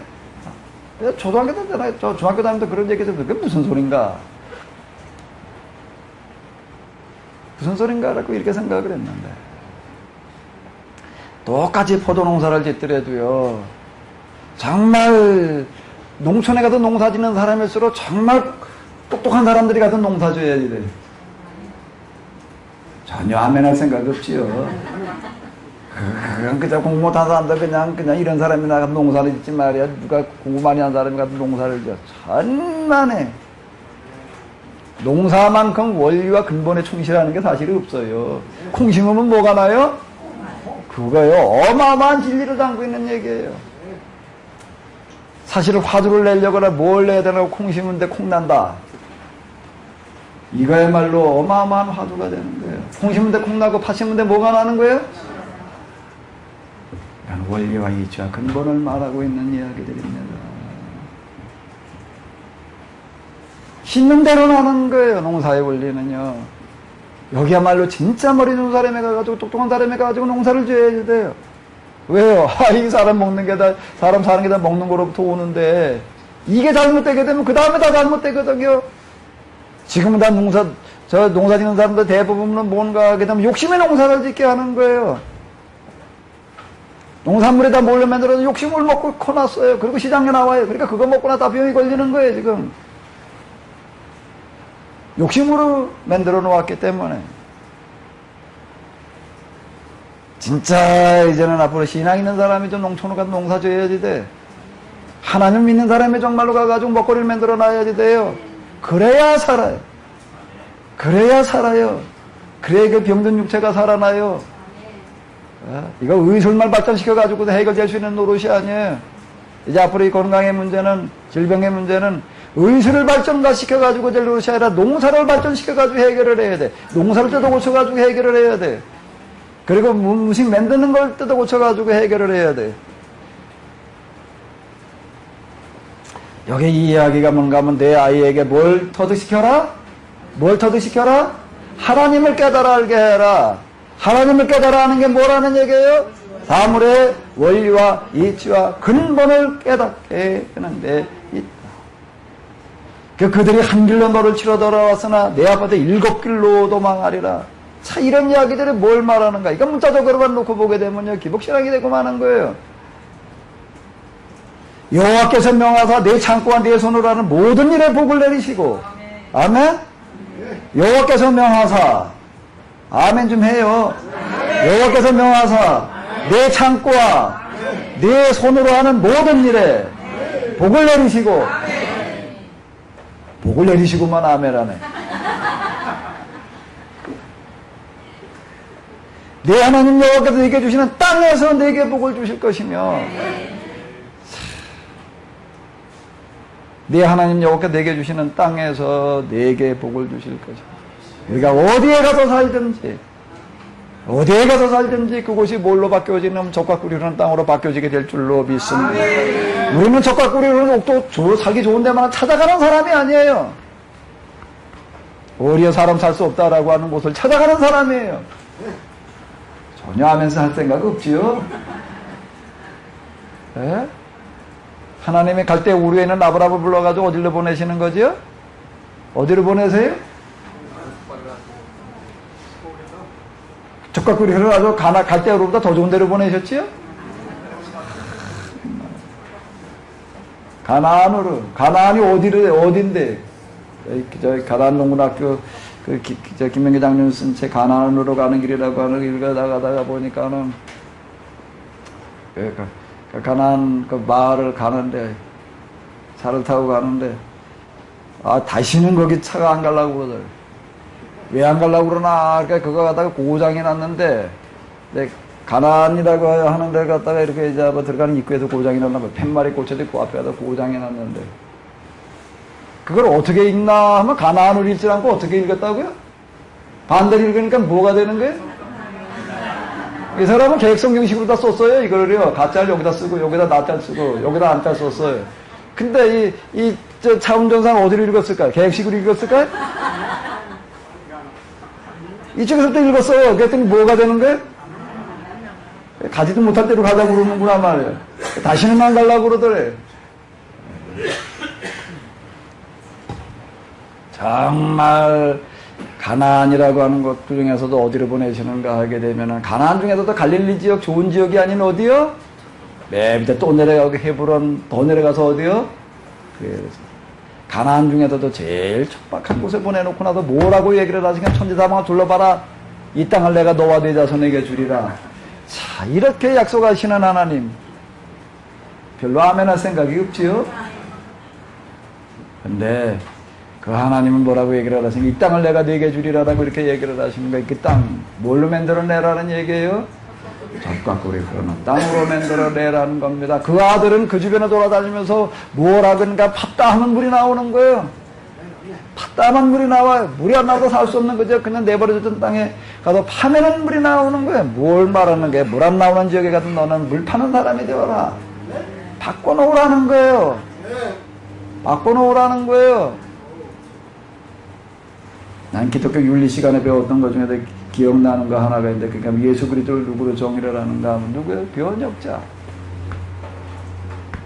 초등학교 때잖아요. 저 중학교 다닐 때 그런 얘기 해서 그게 무슨 소린가? 무슨 소린가라고 이렇게 생각을 했는데 똑같이 포도 농사를 짓더라도요. 정말 농촌에 가서 농사 짓는 사람일수록 정말 똑똑한 사람들이 가서 농사 지어야지 돼. 전혀 아멘할 생각 없지요. 그냥 공부 못한 사람들 그냥 이런 사람이 나가서 농사를 짓지 말이야. 누가 공부 많이 한 사람이 가서 농사를 지어. 천만에 농사만큼 원리와 근본에 충실하는 게 사실이 없어요. 콩 심으면 뭐가 나요? 그거요. 어마어마한 진리를 담고 있는 얘기예요. 사실 화두를 내려거나 뭘 내야 되나 콩 심는데 콩 난다. 이거야말로 어마어마한 화두가 되는 거예요. 콩 심는데 콩 나고 팥 심는데 뭐가 나는 거예요? 원리와 이치와 근본을 말하고 있는 이야기들입니다. 심는 대로 나는 거예요. 농사의 원리는요. 여기야말로 진짜 머리 좋은 사람에 가가지고 똑똑한 사람에 가가지고 농사를 지어야 돼요. 왜요? 이 사람 먹는 게 다 사람 사는 게 다 먹는 거로부터 오는데 이게 잘못되게 되면 그 다음에 다 잘못되거든요. 지금 다 농사 짓는 사람들 대부분은 뭔가 하게 되면 욕심에 농사를 짓게 하는 거예요. 농산물에다 몰려 만들어서 욕심을 먹고 커놨어요. 그리고 시장에 나와요. 그러니까 그거 먹고 나다 병이 걸리는 거예요, 지금. 욕심으로 만들어 놓았기 때문에. 진짜 이제는 앞으로 신앙 있는 사람이 좀 농촌으로 가서 농사 지어야지 돼. 하나님 믿는 사람이 정말로 가가지고 먹거리를 만들어 놔야지 돼요. 그래야 살아요. 그래야 살아요. 그래야 그 병든 육체가 살아나요. 이거 의술만 발전시켜가지고 해결될 수 있는 노릇이 아니에요. 이제 앞으로 이 건강의 문제는, 질병의 문제는 의술을 발전시켜가지고 될 노릇이 아니라 농사를 발전시켜가지고 해결을 해야 돼. 농사를 뜯어 고쳐가지고 해결을 해야 돼. 그리고 음식 만드는 걸 뜯어 고쳐가지고 해결을 해야 돼. 여기 이 이야기가 뭔가 하면 내 아이에게 뭘 터득시켜라? 뭘 터득시켜라? 하나님을 깨달아 알게 해라. 하나님을 깨달아 하는 게 뭐라는 얘기예요? 사물의 원리와 이치와 근본을 깨닫게 하는데 있다. 그들이 한 길로 너를 치러 돌아왔으나 내 앞에 7 길로 도망하리라. 자, 이런 이야기들이 뭘 말하는가? 이거 문자적으로만 놓고 보게 되면요, 기복신앙이 되고 마는 거예요. 여호와께서 명하사 내 창고와 내 손으로 하는 모든 일에 복을 내리시고, 아멘? 여호와께서 명하사, 아멘 좀 해요. 여호와께서 명하사 내 창고와 내 손으로 하는 모든 일에 복을 내리시고, 복을 내리시고만 아멘하네. 내 하나님 여호와께서 내게 주시는 땅에서 내게 복을 주실 것이며, 내 하나님 여호와께서 내게 주시는 땅에서 내게 복을 주실 것이며, 우리가 어디에 가서 살든지 그곳이 뭘로 바뀌어지는 적과 꿀이 흐르는 땅으로 바뀌어지게 될 줄로 믿습니다. 우리는 적과 꿀이 흐르는 옥도 살기 좋은 데만 찾아가는 사람이 아니에요. 어디에 사람 살 수 없다라고 하는 곳을 찾아가는 사람이에요. 전혀 하면서 할 생각 없지요? 네? 하나님이 갈 때 우리에 있는 아브라함을 불러가지고 어디로 보내시는 거죠? 어디로 보내세요? 적과 꿀이 흐르가지고 갈 때로보다 더 좋은 데로 보내셨지요? 가나안으로. 가나안이 어딘데? 저희 가나안 농군학교 김명기 장님 쓴 책 가나안으로 가는 길이라고 하는 길 가다가 보니까는 가나안 그 마을을 가는데 차를 타고 가는데 다시는 거기 차가 안 가려고 그러더라고요. 왜 안 가려고 그러나 그러니까 그거 가다가 고장이 났는데 가나안이라고 하는 데 갔다가 이렇게 이제 들어가는 입구에서 고장이 났나 봐. 팻말이 꽂혀져 있고 앞에 가다 고장이 났는데 그걸 어떻게 읽나 하면 가나안을 읽지 않고 어떻게 읽었다고요? 반대로 읽으니까 뭐가 되는 거예요? 이 사람은 계획성경식으로 다 썼어요. 이거를요. 가짜를 여기다 쓰고 여기다 나짜 쓰고 여기다 안짜 썼어요. 근데 저 차운전상 어디로 읽었을까요? 계획식으로 읽었을까요? 이쪽에서 또 읽었어요. 그랬더니 뭐가 되는 거예요? 가지도 못할 대로 가자고 그러는구나 말이에요. 다시는 안 가려고 그러더래. 정말 가나안이라고 하는 것 중에서도 어디로 보내시는가 하게 되면은 가나안 중에서도 갈릴리 지역 좋은 지역이 아닌 어디요? 맨 밑에 또 내려가고 헤브론 더 내려가서 어디요? 그래서 가나안 중에서도 제일 척박한 곳에 보내놓고 나서 뭐라고 얘기를 하시냐? 천지사방을 둘러봐라. 이 땅을 내가 너와 네 자손에게 주리라. 자, 이렇게 약속하시는 하나님 별로 아멘할 생각이 없지요? 근데 그 하나님은 뭐라고 얘기를 하시면 이 땅을 내가 네게 주리라라고 이렇게 얘기를 하십니까? 그 땅 뭘로 만들어내라는 얘기예요? 젖과 꿀이 흐르는 땅으로 만들어내라는 겁니다. 그 아들은 그 주변에 돌아다니면서 뭘 하든가 팠다 하면 물이 나오는 거예요. 팠다 하면 물이 나와요. 물이 안 나와도 살 수 없는 거죠. 그냥 내버려졌던 땅에 가서 파면은 물이 나오는 거예요. 뭘 말하는 거예요? 물 안 나오는 지역에 가서 너는 물 파는 사람이 되어라. 바꿔놓으라는 거예요. 바꿔놓으라는 거예요. 난 기독교 윤리 시간에 배웠던 것 중에 기억나는 거 하나가 있는데, 그러니까 예수 그리스도를 누구로 정의를 하는가 하면 누구예요? 변혁자.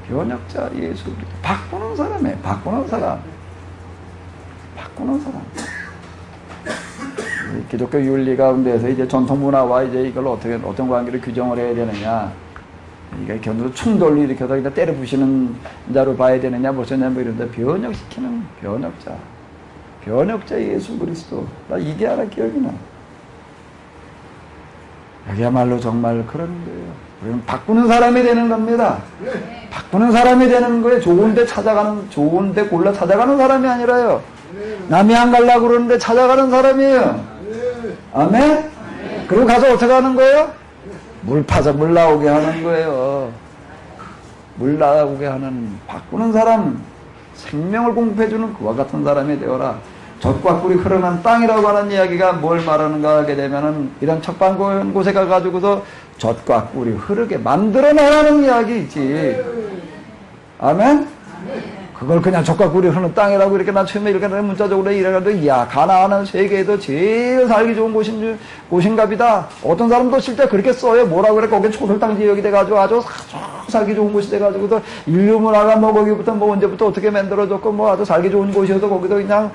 변혁자 예수 그리스도. 바꾸는 사람이에요. 바꾸는 사람. 바꾸는 사람. 기독교 윤리 가운데서 이제 전통 문화와 이제 이걸 어떤 관계를 규정을 해야 되느냐. 이게 견도 충돌을 일으켜서 그냥 때려 부시는 자로 봐야 되느냐, 뭐냐, 뭐 이런데 변혁시키는 변혁자. 변혁자 예수 그리스도. 나 이게 하나 기억이 나. 여기야말로 정말 그런 거예요. 우리는 바꾸는 사람이 되는 겁니다. 바꾸는 사람이 되는 거예요. 좋은데 찾아가는, 좋은데 골라 찾아가는 사람이 아니라요. 남이 안 가려고 그러는데 찾아가는 사람이에요. 아멘? 그리고 가서 어떻게 하는 거예요? 물 파서 물 나오게 하는 거예요. 물 나오게 하는, 바꾸는 사람, 생명을 공급해주는 그와 같은 사람이 되어라. 젖과 꿀이 흐르는 땅이라고 하는 이야기가 뭘 말하는가 하게 되면은 이런 척박한 곳에 가가지고서 젖과 꿀이 흐르게 만들어내라는 이야기이지. 아멘? 그걸 그냥 젖과 꿀이 흐르는 땅이라고 이렇게 나 처음에 이렇게 문자적으로 이래가지고, 야, 가나안은 세계에도 제일 살기 좋은 곳인갑이다. 어떤 사람도 실제 그렇게 써요. 뭐라고 그래? 거기 초설당 지역이 돼가지고 아주 살기 좋은 곳이 돼가지고서 인류 문화가 뭐 거기부터 뭐 언제부터 어떻게 만들어졌고 뭐 아주 살기 좋은 곳이어서 거기서 그냥,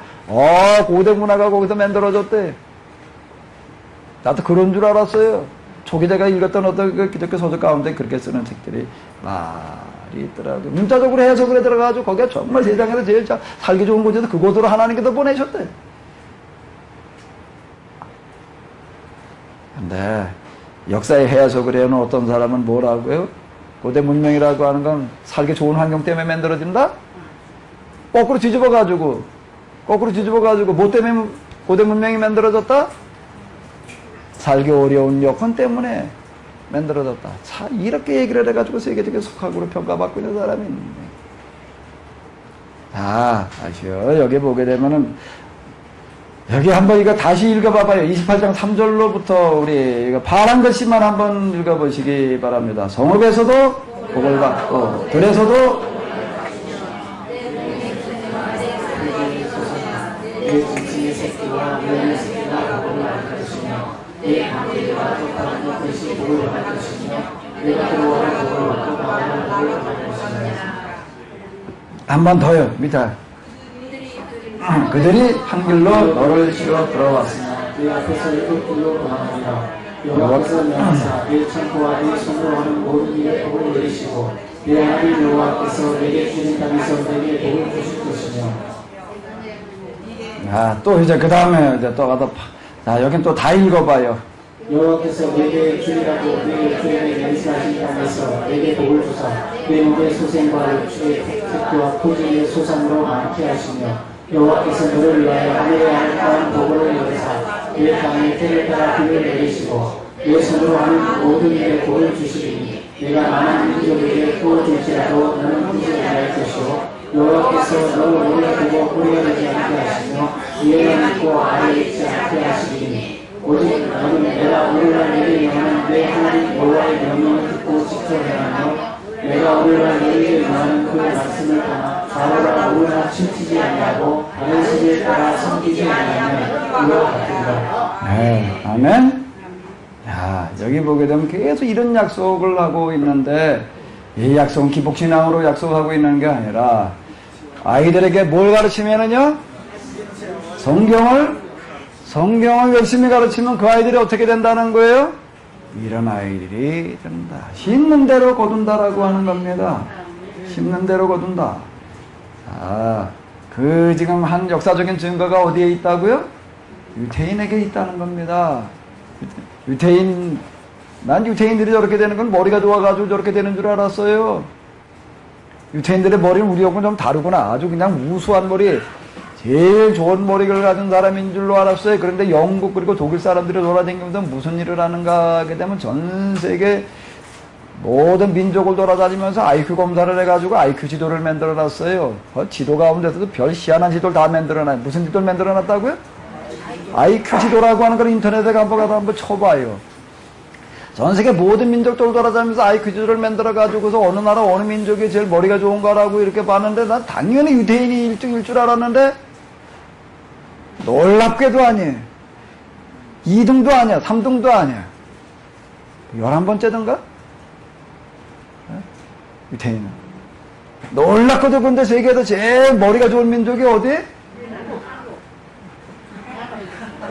고대 문화가 거기서 만들어졌대. 나도 그런 줄 알았어요. 초기 제가 읽었던 어떤 그 기독교 서적 가운데 그렇게 쓰는 책들이 말이 있더라고요. 문자적으로 해석을 들어가가지고 거기가 정말 세상에서 제일 살기 좋은 곳에서 그곳으로 하나님께서 보내셨대. 근데 역사의 해석을 해놓은 어떤 사람은 뭐라고요? 고대 문명이라고 하는 건 살기 좋은 환경 때문에 만들어진다? 거꾸로 뒤집어가지고 뭐 때문에 고대 문명이 만들어졌다? 살기 어려운 여건 때문에 만들어졌다. 자, 이렇게 얘기를 해가지고 세계적인 석학으로 평가받고 있는 사람이 있는데. 자, 아시오. 여기 보게 되면은, 여기 한번 이거 다시 읽어봐봐요. 28장 3절로부터 우리 이거 파란 글씨만 한번 읽어보시기 바랍니다. 성읍에서도 복을 받고, 들에서도 한 번 더요. 밑에 그들이 한 길로 너를 치러 들어왔으나 내 앞에서 이곳 길로 도망하리라. 여호와께서 명하사 내 창고와 내 손으로 하는 모든 일에 복을 내리시고 내 하나님 여호와께서 내게 주신 땅에서 내게 복을 주실 것이며. 또 이제 그 다음에 이제 또 가서 자 여긴 또 다 읽어봐요. 여호와께서 내게 주리라고 내 주인에게 맹세하신 땅에서 내게 복을 주사 내 몸의 소생과 육주의 택과 토지의 소산으로 많게 하시며 여호와께서 너를 위하여 하늘에 하늘한 복을 여기사 내 땅에 때를 따라 비를 내리시고 내 손으로 하는 모든 일에 복을 주시리니 내가 많은 민족에게 부어줄지라도 너는 흔들지 않을 것이요 여호와께서 너를 오래 두고 후회하지 않게 하시며 위에만 있고 아래에 있지 않게 하시리니 오직 너는 내가 오늘날 너에게 명하는 내 하나님 여호와의 명령을 듣고 지켜 행하며 내가 오늘날 너에게 명하는 그 말씀을 떠나 좌우라 우나 치우치지 아니하고 다른 신을 따라 섬기지 아니하면 이와 같으리라. 네, 아멘. 야, 여기 보게 되면 계속 이런 약속을 하고 있는데 이 약속은 기복신앙으로 약속하고 있는 게 아니라 아이들에게 뭘 가르치면은요? 성경을 열심히 가르치면 그 아이들이 어떻게 된다는 거예요? 이런 아이들이 된다. 심는 대로 거둔다라고 하는 겁니다. 심는 대로 거둔다. 그 지금 한 역사적인 증거가 어디에 있다고요? 유태인에게 있다는 겁니다. 난 유태인들이 저렇게 되는 건 머리가 좋아가지고 저렇게 되는 줄 알았어요. 유태인들의 머리는 우리하고는 좀 다르구나. 아주 그냥 우수한 머리, 제일 좋은 머리를 가진 사람인 줄로 알았어요. 그런데 영국 그리고 독일 사람들이 돌아다니면서 무슨 일을 하는가 하게 되면 전 세계 모든 민족을 돌아다니면서 IQ 검사를 해가지고 IQ 지도를 만들어놨어요. 지도 가운데서도 별 희한한 지도를 다 만들어놔요. 무슨 지도를 만들어놨다고요? IQ 지도라고 하는 걸 인터넷에 한번 쳐봐요. 전 세계 모든 민족들을 돌아다니면서 IQ 지도를 만들어가지고서 어느 나라 어느 민족이 제일 머리가 좋은가라고 이렇게 봤는데 난 당연히 유대인이 1등일 줄 알았는데 놀랍게도 아니에요. 2등도 아니야. 3등도 아니야. 11번째든가? 유태인은. 놀랍게도 근데 세계에서 제일 머리가 좋은 민족이 어디?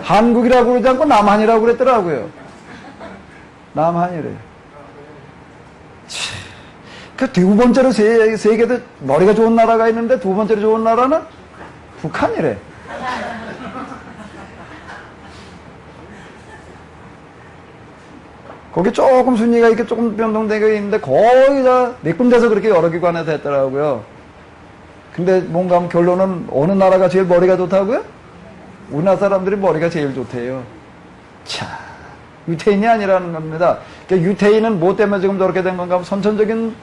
한국이라고 그러지 않고 남한이라고 그랬더라고요. 남한이래. 그 두 번째로 세계에서 머리가 좋은 나라가 있는데 두 번째로 좋은 나라는 북한이래. 거기 조금 순위가 이렇게 조금 변동되게 있는데 거의 다 몇 군데서 그렇게 여러 기관에서 했더라고요. 근데 뭔가 하면 결론은 어느 나라가 제일 머리가 좋다고요? 우리나라 사람들이 머리가 제일 좋대요. 자, 유태인이 아니라는 겁니다. 그러니까 유태인은 뭐 때문에 지금 저렇게 된 건가 하면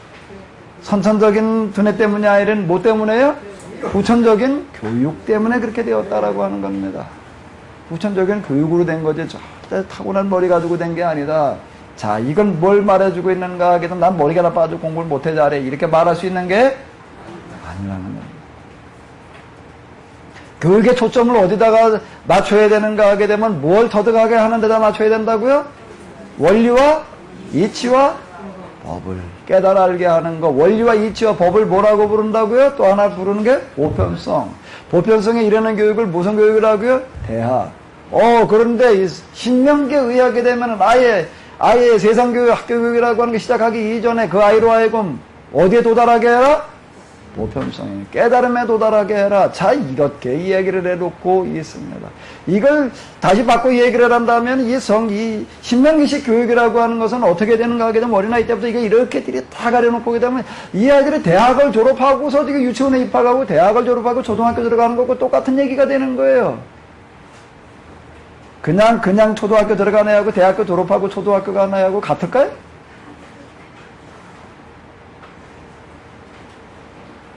선천적인 두뇌 때문이 아니라 뭐 때문에요? 후천적인 교육 때문에 그렇게 되었다라고 하는 겁니다. 후천적인 교육으로 된 거지 절대 타고난 머리 가지고 된 게 아니다. 자, 이건 뭘 말해주고 있는가 하게 되면 난 머리가 나빠가지고 공부를 못해 잘해 이렇게 말할 수 있는 게 아니라는 겁니다. 그게 초점을 어디다가 맞춰야 되는가 하게 되면 뭘 터득하게 하는 데다 맞춰야 된다고요? 원리와 이치와 법을 깨달아 알게 하는 거. 원리와 이치와 법을 뭐라고 부른다고요? 또 하나 부르는 게 보편성. 보편성에 이르는 교육을 무슨 교육이라고요? 대학. 그런데 이 신명기에 의하게 되면은 아예 세상교육, 학교교육이라고 하는 게 시작하기 이전에 그 아이로 하여금 어디에 도달하게 해라? 보편성에, 깨달음에 도달하게 해라. 자, 이렇게 이야기를 해놓고 있습니다. 이걸 다시 바꿔 얘기를 한다면 이 신명기식 교육이라고 하는 것은 어떻게 되는가 하게 되면 어린아이 때부터 이게 이렇게 다 가려놓고 오게 되면 이 아이들이 대학을 졸업하고서 지금 유치원에 입학하고 대학을 졸업하고 초등학교 들어가는 거고 똑같은 얘기가 되는 거예요. 그냥 초등학교 들어가는 애하고 대학교 졸업하고 초등학교 가는 애하고 같을까요?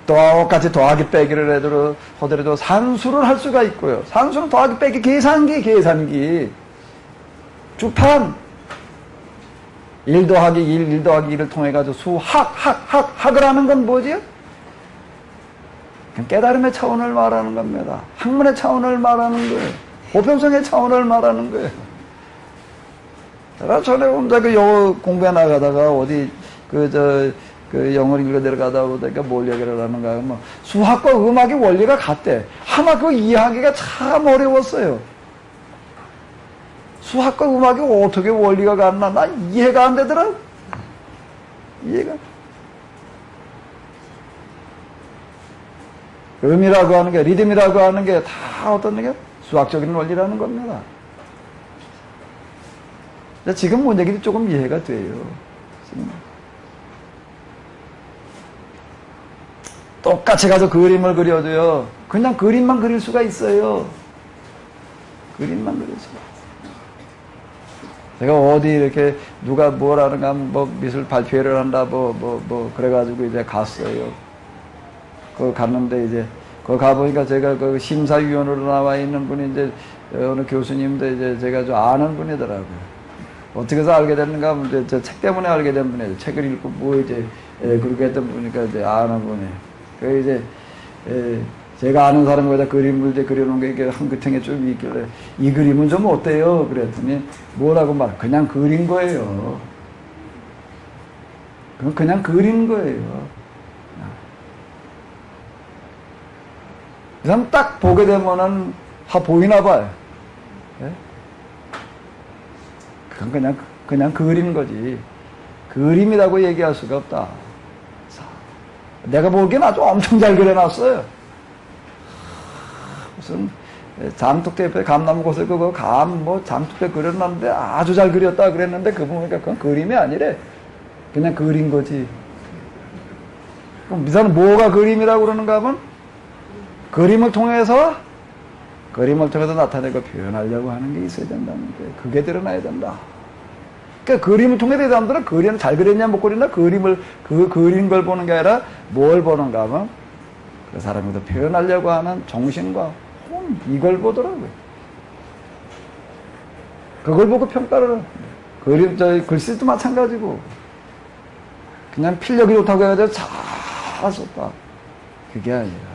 똑같이 더하기 빼기를 하더라도 산수를 할 수가 있고요. 산수는 더하기 빼기 계산기. 주판. 1 더하기 1 더하기 1을 통해가지고 학을 하는 건 뭐지요? 깨달음의 차원을 말하는 겁니다. 학문의 차원을 말하는 거예요. 보편성의 차원을 말하는 거예요. 제가 전에 혼자 그 영어 공부해 나가다가 어디 영어를 읽어 내려가다 보니까 뭘 얘기를 하는가 하면 수학과 음악의 원리가 같대. 아마 그거 이해하기가 참 어려웠어요. 수학과 음악이 어떻게 원리가 같나? 난 이해가 안 되더라. 이해가. 음이라고 하는 게, 리듬이라고 하는 게 다 어떤 게 수학적인 원리라는 겁니다. 지금 뭔 얘기도 조금 이해가 돼요. 똑같이 가서 그림을 그려도요, 그냥 그림만 그릴 수가 있어요. 그림만 그릴 수가 있어요. 제가 어디 이렇게 누가 뭘 하는가, 미술 발표회를 한다, 그래가지고 이제 갔어요. 거기 갔는데 이제, 거기 가보니까 제가 그 심사위원으로 나와 있는 분이 이제 어느 교수님인데 이제 제가 좀 아는 분이더라고요. 어떻게 해서 알게 됐는가 하면 이제 저 책 때문에 알게 된 분이에요. 책을 읽고 그렇게 했던 분이니까 이제 아는 분이에요. 그 이제 제가 아는 사람보다 그림을 이제 그려놓은 게 이게 한구탱에 좀 있길래 이 그림은 좀 어때요? 그랬더니 뭐라고 그냥 그린 거예요. 그냥 그린 거예요. 그 사람 딱 보게 되면은 보이나 봐요. 예? 그건 그냥 그린 거지. 그림이라고 얘기할 수가 없다. 내가 보기엔 아주 엄청 잘 그려놨어요. 무슨 장독대 옆에 감나무 곳에 장독대 그려놨는데 아주 잘 그렸다 그랬는데 그거 보니까 그건 그림이 아니래. 그냥 그린 거지. 그럼 이 사람은 뭐가 그림이라고 그러는가 하면 그림을 통해서 나타내고 표현하려고 하는 게 있어야 된다는 거예요. 그게 드러나야 된다. 그러니까 그림을 통해서 이 사람들은 그림을 잘 그렸냐 못 그렸냐 그린 걸 보는 게 아니라 뭘 보는가 하면 그 사람이 더 표현하려고 하는 정신과 이걸 보더라고요. 그걸 보고 평가를 글씨도 마찬가지고 그냥 필력이 좋다고 해가지고 잘 썼다. 그게 아니라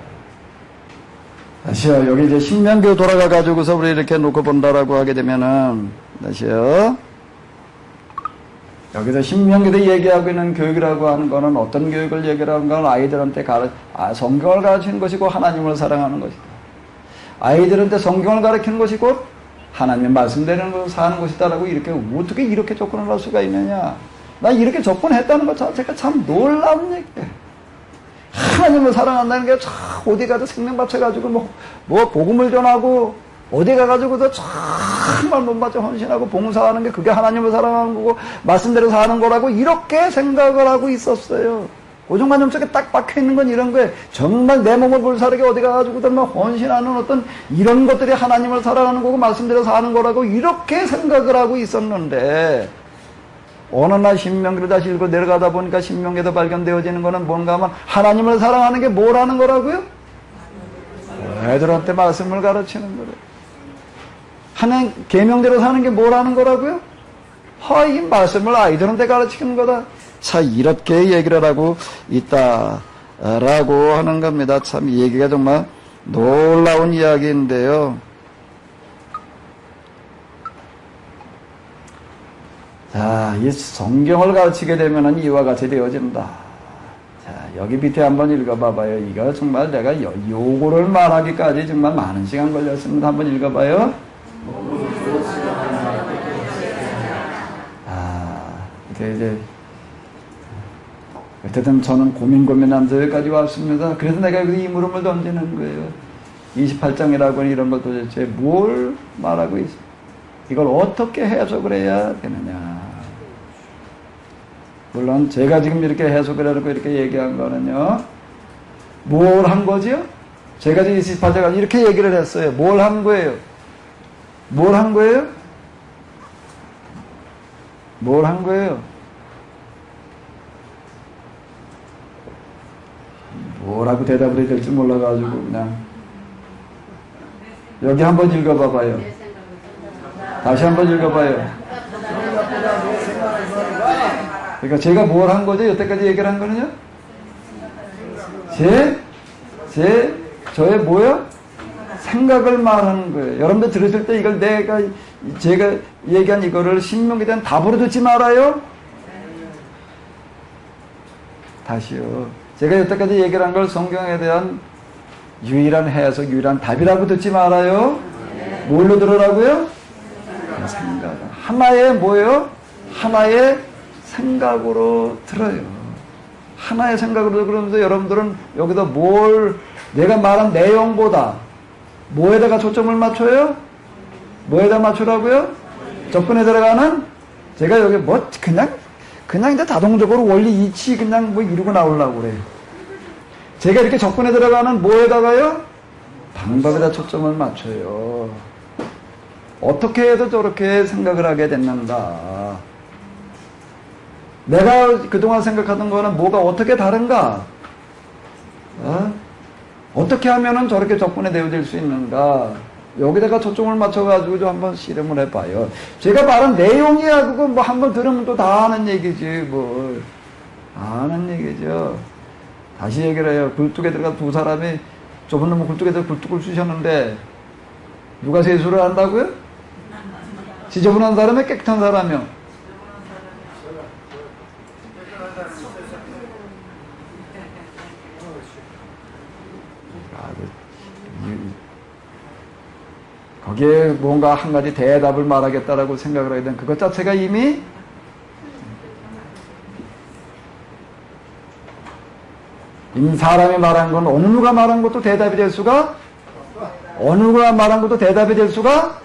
다시요. 여기 이제 신명기로 돌아가가지고서 우리 이렇게 놓고 본다라고 하게 되면은, 다시요. 여기서 신명기에서 얘기하고 있는 교육이라고 하는 거는 어떤 교육을 얘기하는 건 아이들한테 성경을 가르치는 것이고 하나님을 사랑하는 것이다. 아이들한테 성경을 가르치는 것이고 하나님의 말씀대로 것을 사는 것이다라고 어떻게 이렇게 접근을 할 수가 있느냐. 나 이렇게 접근했다는 것 자체가 참 놀라운 얘기예요. 하나님을 사랑한다는 게 어디 가서 생명 바쳐가지고 복음을 전하고 어디 가가지고도 정말 몸바쳐 헌신하고 봉사하는 게 그게 하나님을 사랑하는 거고 말씀대로 사는 거라고 이렇게 생각을 하고 있었어요. 고정관념 속에 딱 박혀있는 건 이런 거예요. 정말 내 몸을 불사르게 어디 가가지고도 헌신하는 어떤 이런 것들이 하나님을 사랑하는 거고 말씀대로 사는 거라고 이렇게 생각을 하고 있었는데 어느 날 신명기를 다시 읽고 내려가다 보니까 신명기에서 발견되어지는 거는 뭔가 하면 하나님을 사랑하는 게 뭐라는 거라고요? 애들한테 말씀을 가르치는 거래요. 하나님 계명대로 사는 게 뭐라는 거라고요? 이 말씀을 아이들한테 가르치는 거다. 자, 이렇게 얘기를 하고 있다라고 하는 겁니다. 참 이 얘기가 정말 놀라운 이야기인데요. 자, 이 성경을 가르치게 되면은 이와 같이 되어진다. 자, 여기 밑에 한번 읽어봐봐요. 이거 정말 내가 요거를 말하기까지 정말 많은 시간 걸렸습니다. 한번 읽어봐요. 무엇으로 하나 그렇게 했습니다. 이제 어쨌든 저는 고민하면서 여기까지 왔습니다. 그래서 내가 이 물음을 던지는 거예요. 28장이라고 하는 이런 것 도대체 뭘 말하고 있어? 이걸 어떻게 해석을 해야 되느냐? 물론 제가 지금 이렇게 해석을 하고 이렇게 얘기한 거는요. 뭘 한 거지요? 제가 지금 28장을 이렇게 얘기를 했어요. 뭘 한 거예요? 뭘 한 거예요? 뭘 한 거예요? 뭐라고 대답을 해야 될지 몰라가지고 그냥 여기 한번 읽어봐봐요. 다시 한번 읽어봐요. 그러니까 제가 뭘 한 거죠? 여태까지 얘기를 한 거는요? 저의 뭐요? 생각을 말하는 거예요. 여러분들 들으실 때 이걸 제가 얘기한 이거를 신명에 대한 답으로 듣지 말아요. 다시요. 제가 여태까지 얘기를 한 걸 성경에 대한 유일한 해석, 유일한 답이라고 듣지 말아요. 뭘로 들으라고요? 생각. 하나의 뭐예요? 하나의 생각으로 들어요. 하나의 생각으로 그러면서 여러분들은 여기다 내가 말한 내용보다 뭐에다가 초점을 맞춰요? 뭐에다 맞추라고요? 접근에 들어가는 제가 여기 그냥 이제 자동적으로 원리 이치 그냥 이루고 나오려고 그래요. 제가 이렇게 접근에 들어가는 뭐에다가요? 방법에다 초점을 맞춰요. 어떻게 해서 저렇게 생각을 하게 됐는가? 내가 그동안 생각하던 거는 뭐가 어떻게 다른가? 어떻게 하면은 저렇게 접근에 되어질 수 있는가? 여기다가 초점을 맞춰가지고 좀 한번 실험을 해봐요. 제가 말한 내용이야, 그거 한번 들으면 또 다 아는 얘기지, 아는 얘기죠. 다시 얘기를 해요. 굴뚝에 들어가 두 사람이 좁은 놈은 굴뚝에 들어가 굴뚝을 쑤셨는데, 누가 세수를 한다고요? 지저분한 사람이 깨끗한 사람이요? 거기에 뭔가 한 가지 대답을 말하겠다라고 생각을 하게 된 그것 자체가 이미 사람이 말한 건 어느 누가 말한 것도 대답이 될 수가 어느 누가 말한 것도 대답이 될 수가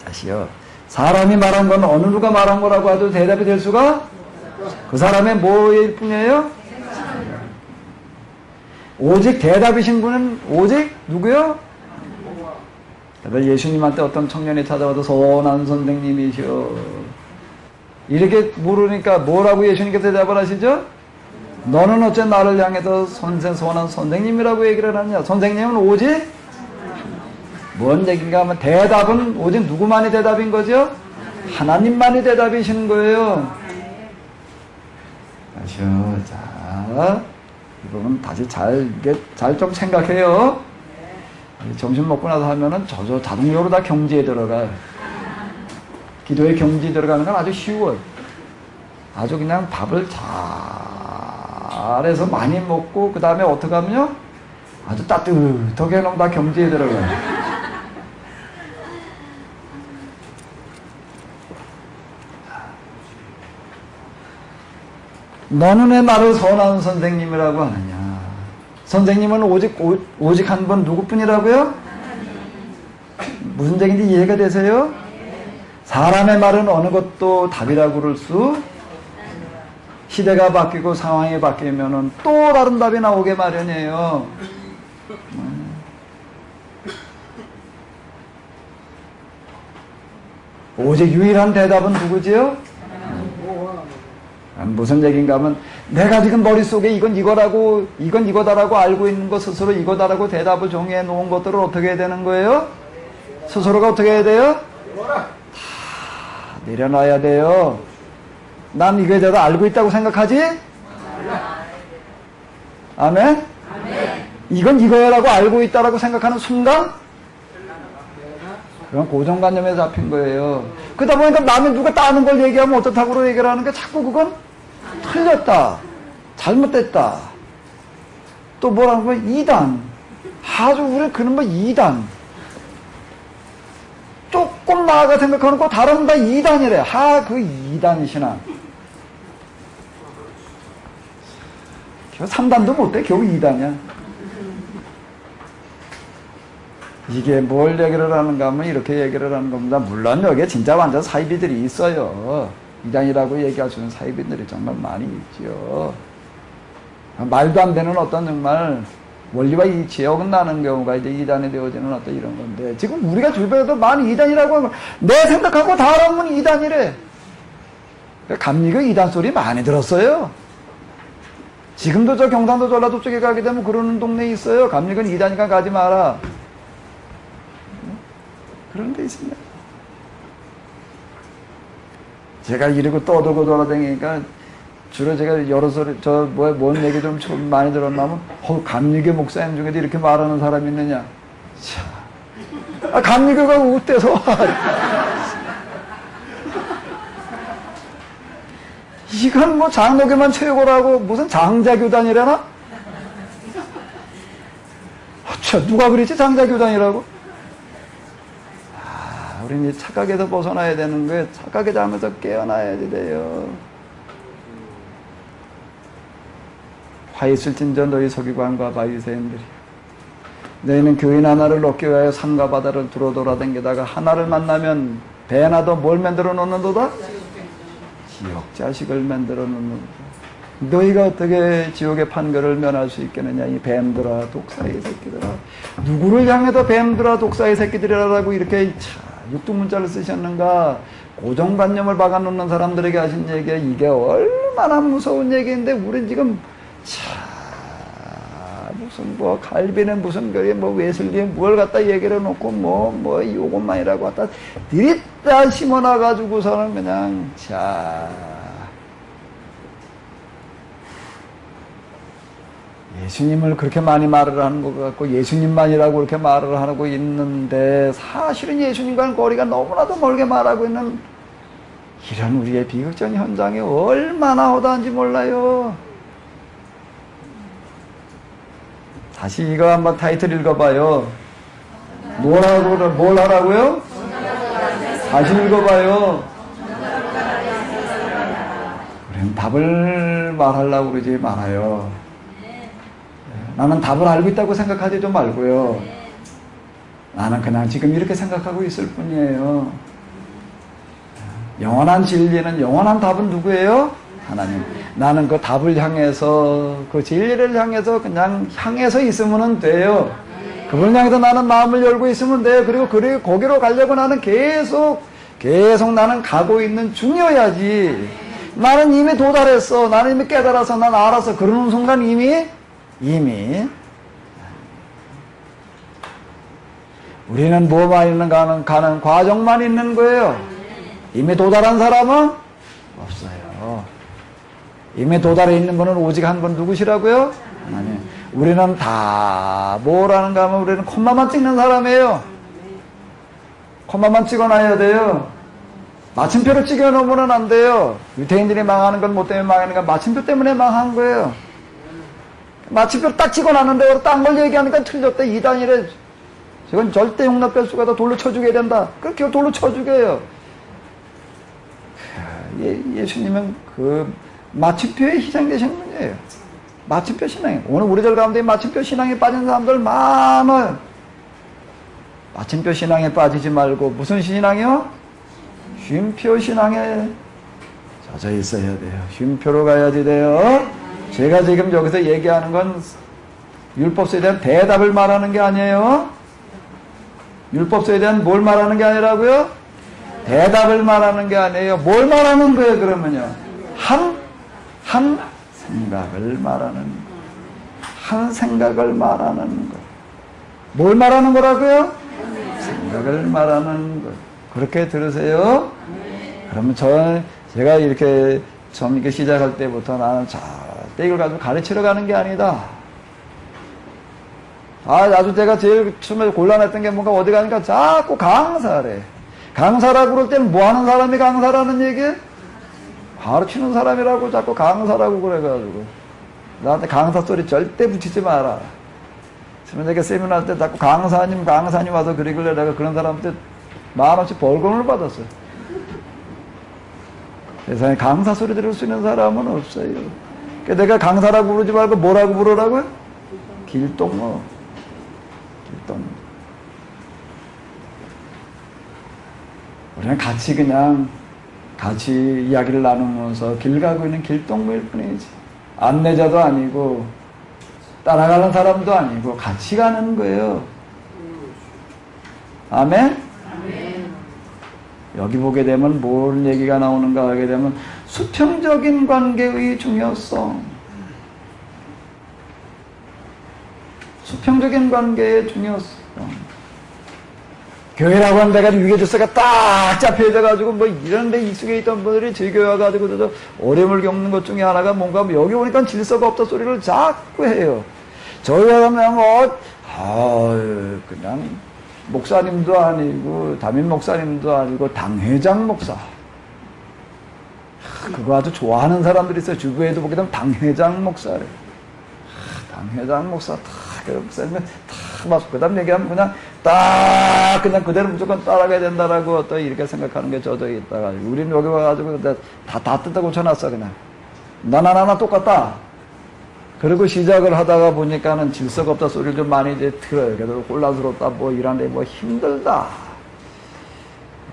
다시요. 사람이 말한 건 어느 누가 말한 거라고 해도 대답이 될 수가 그 사람의 뭐일 뿐이에요? 오직 대답이신 분은 오직 누구요? 예수님한테 어떤 청년이 찾아와서 선한 선생님이시여 이렇게 물으니까 뭐라고 예수님께서 대답을 하시죠? 너는 어째 나를 향해서 선한 선생님이라고 얘기를 하냐? 선생님은 오직 뭔 얘기인가 하면 대답은 오직 누구만이 대답인 거죠? 하나님만이 대답이시는 거예요. 아시오. 자, 이거는 다시 잘 좀 생각해요. 점심 먹고 나서 하면은 자동적으로 다 경지에 들어가요. 기도에 경지에 들어가는 건 아주 쉬워요. 아주 그냥 밥을 잘해서 많이 먹고 그 다음에 어떻게 하면요? 아주 따뜻하게 해놓으면 다 경지에 들어가요. 너는 왜 나를 선한 선생님이라고 하느냐? 선생님은 오직 한 분 누구뿐이라고요? 무슨 얘기인지 이해가 되세요? 사람의 말은 어느 것도 답이라고 그럴 수 시대가 바뀌고 상황이 바뀌면은 또 다른 답이 나오게 마련이에요. 오직 유일한 대답은 누구지요? 무슨 얘기인가 하면 내가 지금 머릿속에 이건 이거다라고 알고 있는 것 스스로 이거다라고 대답을 정해 놓은 것들을 어떻게 해야 되는 거예요? 스스로가 어떻게 해야 돼요? 다 내려놔야 돼요. 난 이거에 대해서 알고 있다고 생각하지? 아멘? 이건 이거야라고 알고 있다라고 생각하는 순간 그건 고정관념에 잡힌 거예요. 그러다 보니까 남이 누가 따는 걸 얘기하면 어떻다고 얘기를 하는 게 자꾸 그건 틀렸다. 잘못됐다. 또 뭐라고 하면 이단. 아주 우리 그는 뭐 이단. 조금 나아가 생각하는 거 다른 다 이단이래. 그 이단 신앙. 겨우 3단도 못돼. 겨우 2단이야. 이게 뭘 얘기를 하는가 하면 이렇게 얘기를 하는 겁니다. 물론 여기에 진짜 완전 사이비들이 있어요. 이단이라고 얘기할 수 있는 사이비들이 정말 많이 있죠. 말도 안 되는 어떤 정말 원리와 이치에 어긋나는 경우가 이제 이단이 되어지는 어떤 이런 건데, 지금 우리가 주변에도 많이 이단이라고 하면 내 생각하고 다르면 이단이래. 감리교 이단 소리 많이 들었어요. 지금도 저 경상도 전라도 쪽에 가게 되면 그러는 동네 있어요. 감리교는 이단이니까 가지 마라. 그런 데 있습니다. 제가 이러고 떠들고 돌아다니니까 주로 제가 여러 소리, 뭔 얘기 좀 많이 들었나면, 감리교 목사님 중에도 이렇게 말하는 사람이 있느냐. 참. 감리교가 웃대서. 이건 뭐 장로교만 최고라고, 무슨 장자교단이라나? 누가 그랬지, 장자교단이라고? 우리는 이 착각에서 벗어나야 되는 거예요. 착각에 잠에서 깨어나야 돼요. 화 있을진저 너희 서기관과 바리새인들이 너희는 교인 하나를 얻기 위하여 산과 바다를 두루 돌아다니다가 하나를 만나면 배나 더 뭘 만들어 놓는도다? 지옥 자식을 만들어 놓는도다. 너희가 어떻게 지옥의 판결을 면할 수 있겠느냐, 이 뱀들아 독사의 새끼들아. 누구를 향해서 뱀들아 독사의 새끼들이라고 이렇게 육두문자를 쓰셨는가. 고정관념을 박아놓는 사람들에게 하신 얘기가 이게 얼마나 무서운 얘기인데, 우린 지금 무슨 뭐 갈비는 무슨 거리 뭐 웨슬리에 뭘 갖다 얘기를 해놓고 뭐 요것만이라고 갖다 들이다 심어놔가지고서는 그냥 예수님을 그렇게 많이 말을 하는 것 같고 예수님만이라고 그렇게 말을 하고 있는데, 사실은 예수님과는 거리가 너무나도 멀게 말하고 있는 이런 우리의 비극적 현장이 얼마나 허다한지 몰라요. 다시 이거 한번 타이틀 읽어봐요. 뭘 하라고요? 다시 읽어봐요. 우리는 답을 말하려고 그러지 말아요. 나는 답을 알고 있다고 생각하지도 말고요. 나는 그냥 지금 이렇게 생각하고 있을 뿐이에요. 영원한 진리는, 영원한 답은 누구예요? 하나님. 나는 그 답을 향해서, 그 진리를 향해서 그냥 향해서 있으면 돼요. 그걸 향해서 나는 마음을 열고 있으면 돼요. 그리고 거기로 가려고 나는 계속 나는 가고 있는 중이어야지. 나는 이미 도달했어. 나는 이미 깨달아서, 난 알아서. 그러는 순간 이미 우리는 뭐만 있는 가는 과정만 있는 거예요. 이미 도달한 사람은 없어요. 이미 도달해 있는 분은 오직 한 분 누구시라고요? 하나님. 우리는 다 뭐라는가 하면 우리는 콤마만 찍는 사람이에요. 콤마만 찍어놔야 돼요. 마침표를 찍어놓으면 안 돼요. 유태인들이 망하는 건 뭐 때문에 망하는 건 마침표 때문에 망한 거예요. 마침표 딱 찍어놨는데 딴 걸 얘기하니까 틀렸대. 이단이래. 저건 절대 용납될 수가 없다. 돌로 쳐주게 된다. 그렇게 돌로 쳐주게요. 예수님은 그 마침표에 희생되신 분이에요. 마침표 신앙. 오늘 우리들 가운데 마침표 신앙에 빠진 사람들 많아요. 마침표 신앙에 빠지지 말고 무슨 신앙이요? 쉼표 신앙에 젖어 있어야 돼요. 쉼표로 가야지 돼요. 제가 지금 여기서 얘기하는 건 율법서에 대한 대답을 말하는 게 아니에요. 율법서에 대한 뭘 말하는 게 아니라고요? 대답을 말하는 게 아니에요. 뭘 말하는 거예요, 그러면요? 한 생각을 말하는 거. 한 생각을 말하는 거. 뭘 말하는 거라고요? 생각을 말하는 거. 그렇게 들으세요? 그러면 제가 이렇게 처음 이렇게 시작할 때부터 나는 이걸 가지고 가르치러 가는 게 아니다. 아주 제가 제일 처음에 곤란했던 게 뭔가 어디 가니까 자꾸 강사래. 강사라고 그럴 때는 뭐 하는 사람이 강사라는 얘기예요? 가르치는 사람이라고 자꾸 강사라고 그래가지고. 나한테 강사 소리 절대 붙이지 마라. 처음에 내가 세미나 할 때 자꾸 강사님 와서 그러길래 내가 그런 사람한테 10,000원씩 벌금을 받았어요. 세상에 강사 소리 들을 수 있는 사람은 없어요. 그러니까 내가 강사라고 부르지 말고 뭐라고 부르라고요? 길동무. 길동무. 우리는 같이 이야기를 나누면서 길 가고 있는 길동무일 뿐이지. 안내자도 아니고 따라가는 사람도 아니고 같이 가는 거예요. 아멘? 여기 보게 되면 뭘 얘기가 나오는가 하게 되면 수평적인 관계의 중요성. 수평적인 관계의 중요성. 교회라고 하는 데가 위계 질서가 딱 잡혀져가지고 뭐 이런 데 익숙해 있던 분들이 저희 교회 와가지고 저 어려움을 겪는 것 중에 하나가 뭔가 여기 오니까 질서가 없다 소리를 자꾸 해요. 저희 가면 그냥 목사님도 아니고 담임 목사님도 아니고 당회장 목사. 그거 아주 좋아하는 사람들이 있어요. 주부에도 보게 되면 당회장 목사래. 당회장 목사 그 목사님은 딱 맞고 그다음 얘기하면 그냥 딱 그냥 그대로 무조건 따라가야 된다라고 또 이렇게 생각하는 게 저도 있다가 우리는 여기 와가지고 다 뜯어 고쳐놨어 그냥 나나 똑같다. 그리고 시작을 하다가 보니까는 질서가 없다 소리를 좀 많이 이제 들어요. 그래도 혼란스럽다 뭐 이런데 뭐 힘들다.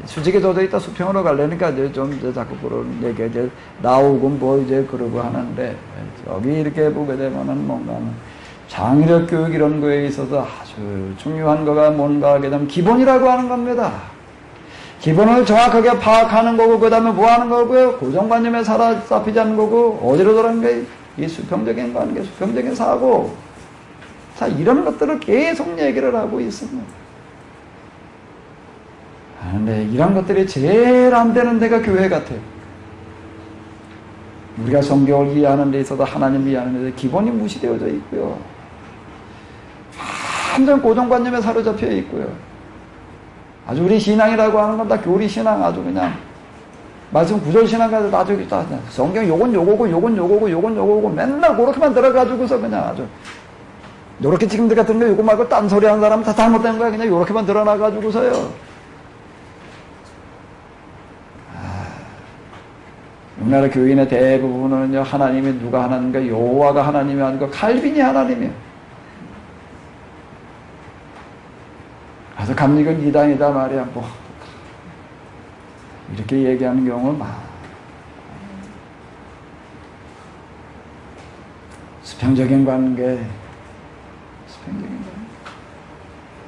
솔직히 저도 이따 수평으로 가려니까 이제 좀 이제 자꾸 그런 얘기가 이제 나오고 뭐 이제 그러고 하는데 여기 이렇게 보게 되면은 뭔가는 장의력 교육 이런 거에 있어서 아주 중요한 거가 뭔가 하게 되면 기본이라고 하는 겁니다. 기본을 정확하게 파악하는 거고 그 다음에 뭐 하는 거고요. 고정관념에 사로잡히지 않는 거고 어디로 들어가는 게 이 수평적인 관계, 수평적인 사고. 자, 이런 것들을 계속 얘기를 하고 있습니다. 근데 이런 것들이 제일 안 되는 데가 교회 같아요. 우리가 성경을 이해하는 데 있어서 하나님을 이해하는 데 기본이 무시되어져 있고요. 완전 고정관념에 사로잡혀 있고요. 아주 우리 신앙이라고 하는 건 다 교리 신앙 아주 그냥 말씀 구절 신앙 가지고 아주 다 성경 요건 요거고 요건 요거고 요건 요거고 맨날 그렇게만 들어가지고서 그냥 아주 요렇게 지금들 같은 거 요거 말고 딴소리 하는 사람은 다 잘못된 거야. 그냥 요렇게만 드러나가지고서요. 우리나라 교인의 대부분은요, 하나님이 누가 하나님인가, 여호와가 하나님이 아니고 칼빈이 하나님이에요. 그래서 감리교는 이단이다 말이야. 뭐 이렇게 얘기하는 경우는 많아. 수평적인 관계, 수평적인 관계.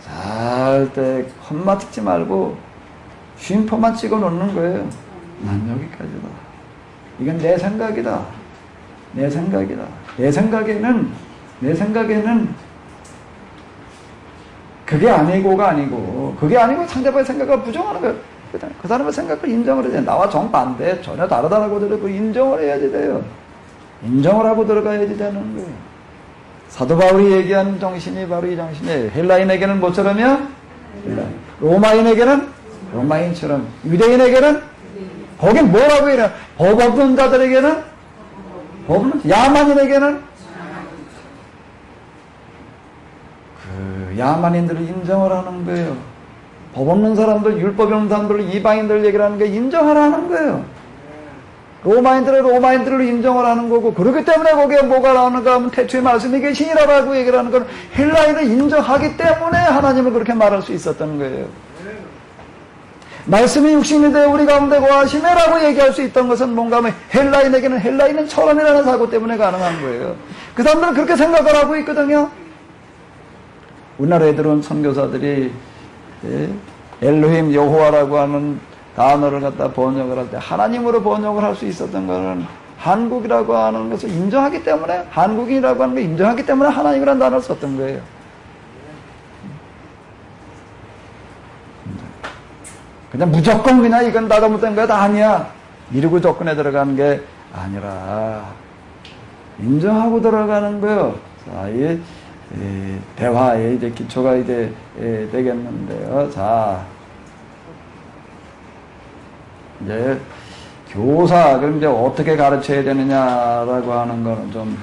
살 때 헛마 찍지 말고 쉼표만 찍어 놓는 거예요. 난 여기까지다. 이건 내 생각이다. 내 생각이다. 내 생각에는 그게 아니고가 아니고, 그게 아니고 상대방의 생각을 부정하는 거예요. 그 사람의 생각을 인정을 해야 돼. 나와 정반대, 전혀 다르다라고 들어도 인정을 해야지 돼요. 인정을 하고 들어가야지 되는 거예요. 사도 바울이 얘기하는 정신이 바로 이 정신이에요. 헬라인에게는 뭐처럼요? 헬라인. 로마인에게는 로마인처럼. 유대인에게는 거긴 뭐라고 해요? 법 없는 자들에게는 법 없는, 야만인에게는 그 야만인들을 인정을 하는 거예요. 법 없는 사람들, 율법이 없는 사람들, 이방인들 얘기를 하는 게 인정하라는 거예요. 로마인들을 인정을 하는 거고, 그렇기 때문에 거기에 뭐가 나오는가 하면 태초에 말씀이 계시니라라고 얘기를 하는 건 헬라인을 인정하기 때문에 하나님을 그렇게 말할 수 있었던 거예요. 말씀이 육신이 되어 우리 가운데 거하시네라고 얘기할 수 있던 것은 뭔가 하면 헬라인에게는 헬라인은 처럼이라는 사고 때문에 가능한 거예요. 그 사람들은 그렇게 생각을 하고 있거든요. 우리나라에 들어온 선교사들이 엘로힘 여호와라고 하는 단어를 갖다 번역을 할 때 하나님으로 번역을 할 수 있었던 것은 한국이라고 하는 것을 인정하기 때문에, 한국인이라고 하는 걸 인정하기 때문에 하나님이라는 단어를 썼던 거예요. 그냥 무조건 그냥 이건 다 잘못된 거야. 다 아니야. 미루고 접근에 들어가는 게 아니라 인정하고 들어가는 거예요. 자, 이 대화의 이제 기초가 이제 되겠는데요. 자, 이제 교사, 그럼 이제 어떻게 가르쳐야 되느냐라고 하는 거는 좀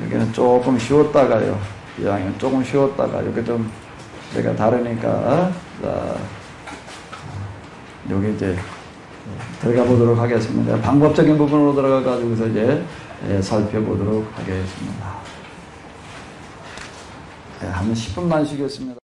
여기는 조금 쉬웠다가요. 이왕이면 조금 쉬었다가 이렇게 좀 내가 다르니까 자, 여기 이제 들어가 보도록 하겠습니다. 방법적인 부분으로 들어가 가지고서 이제 살펴보도록 하겠습니다. 한 10분만 쉬겠습니다.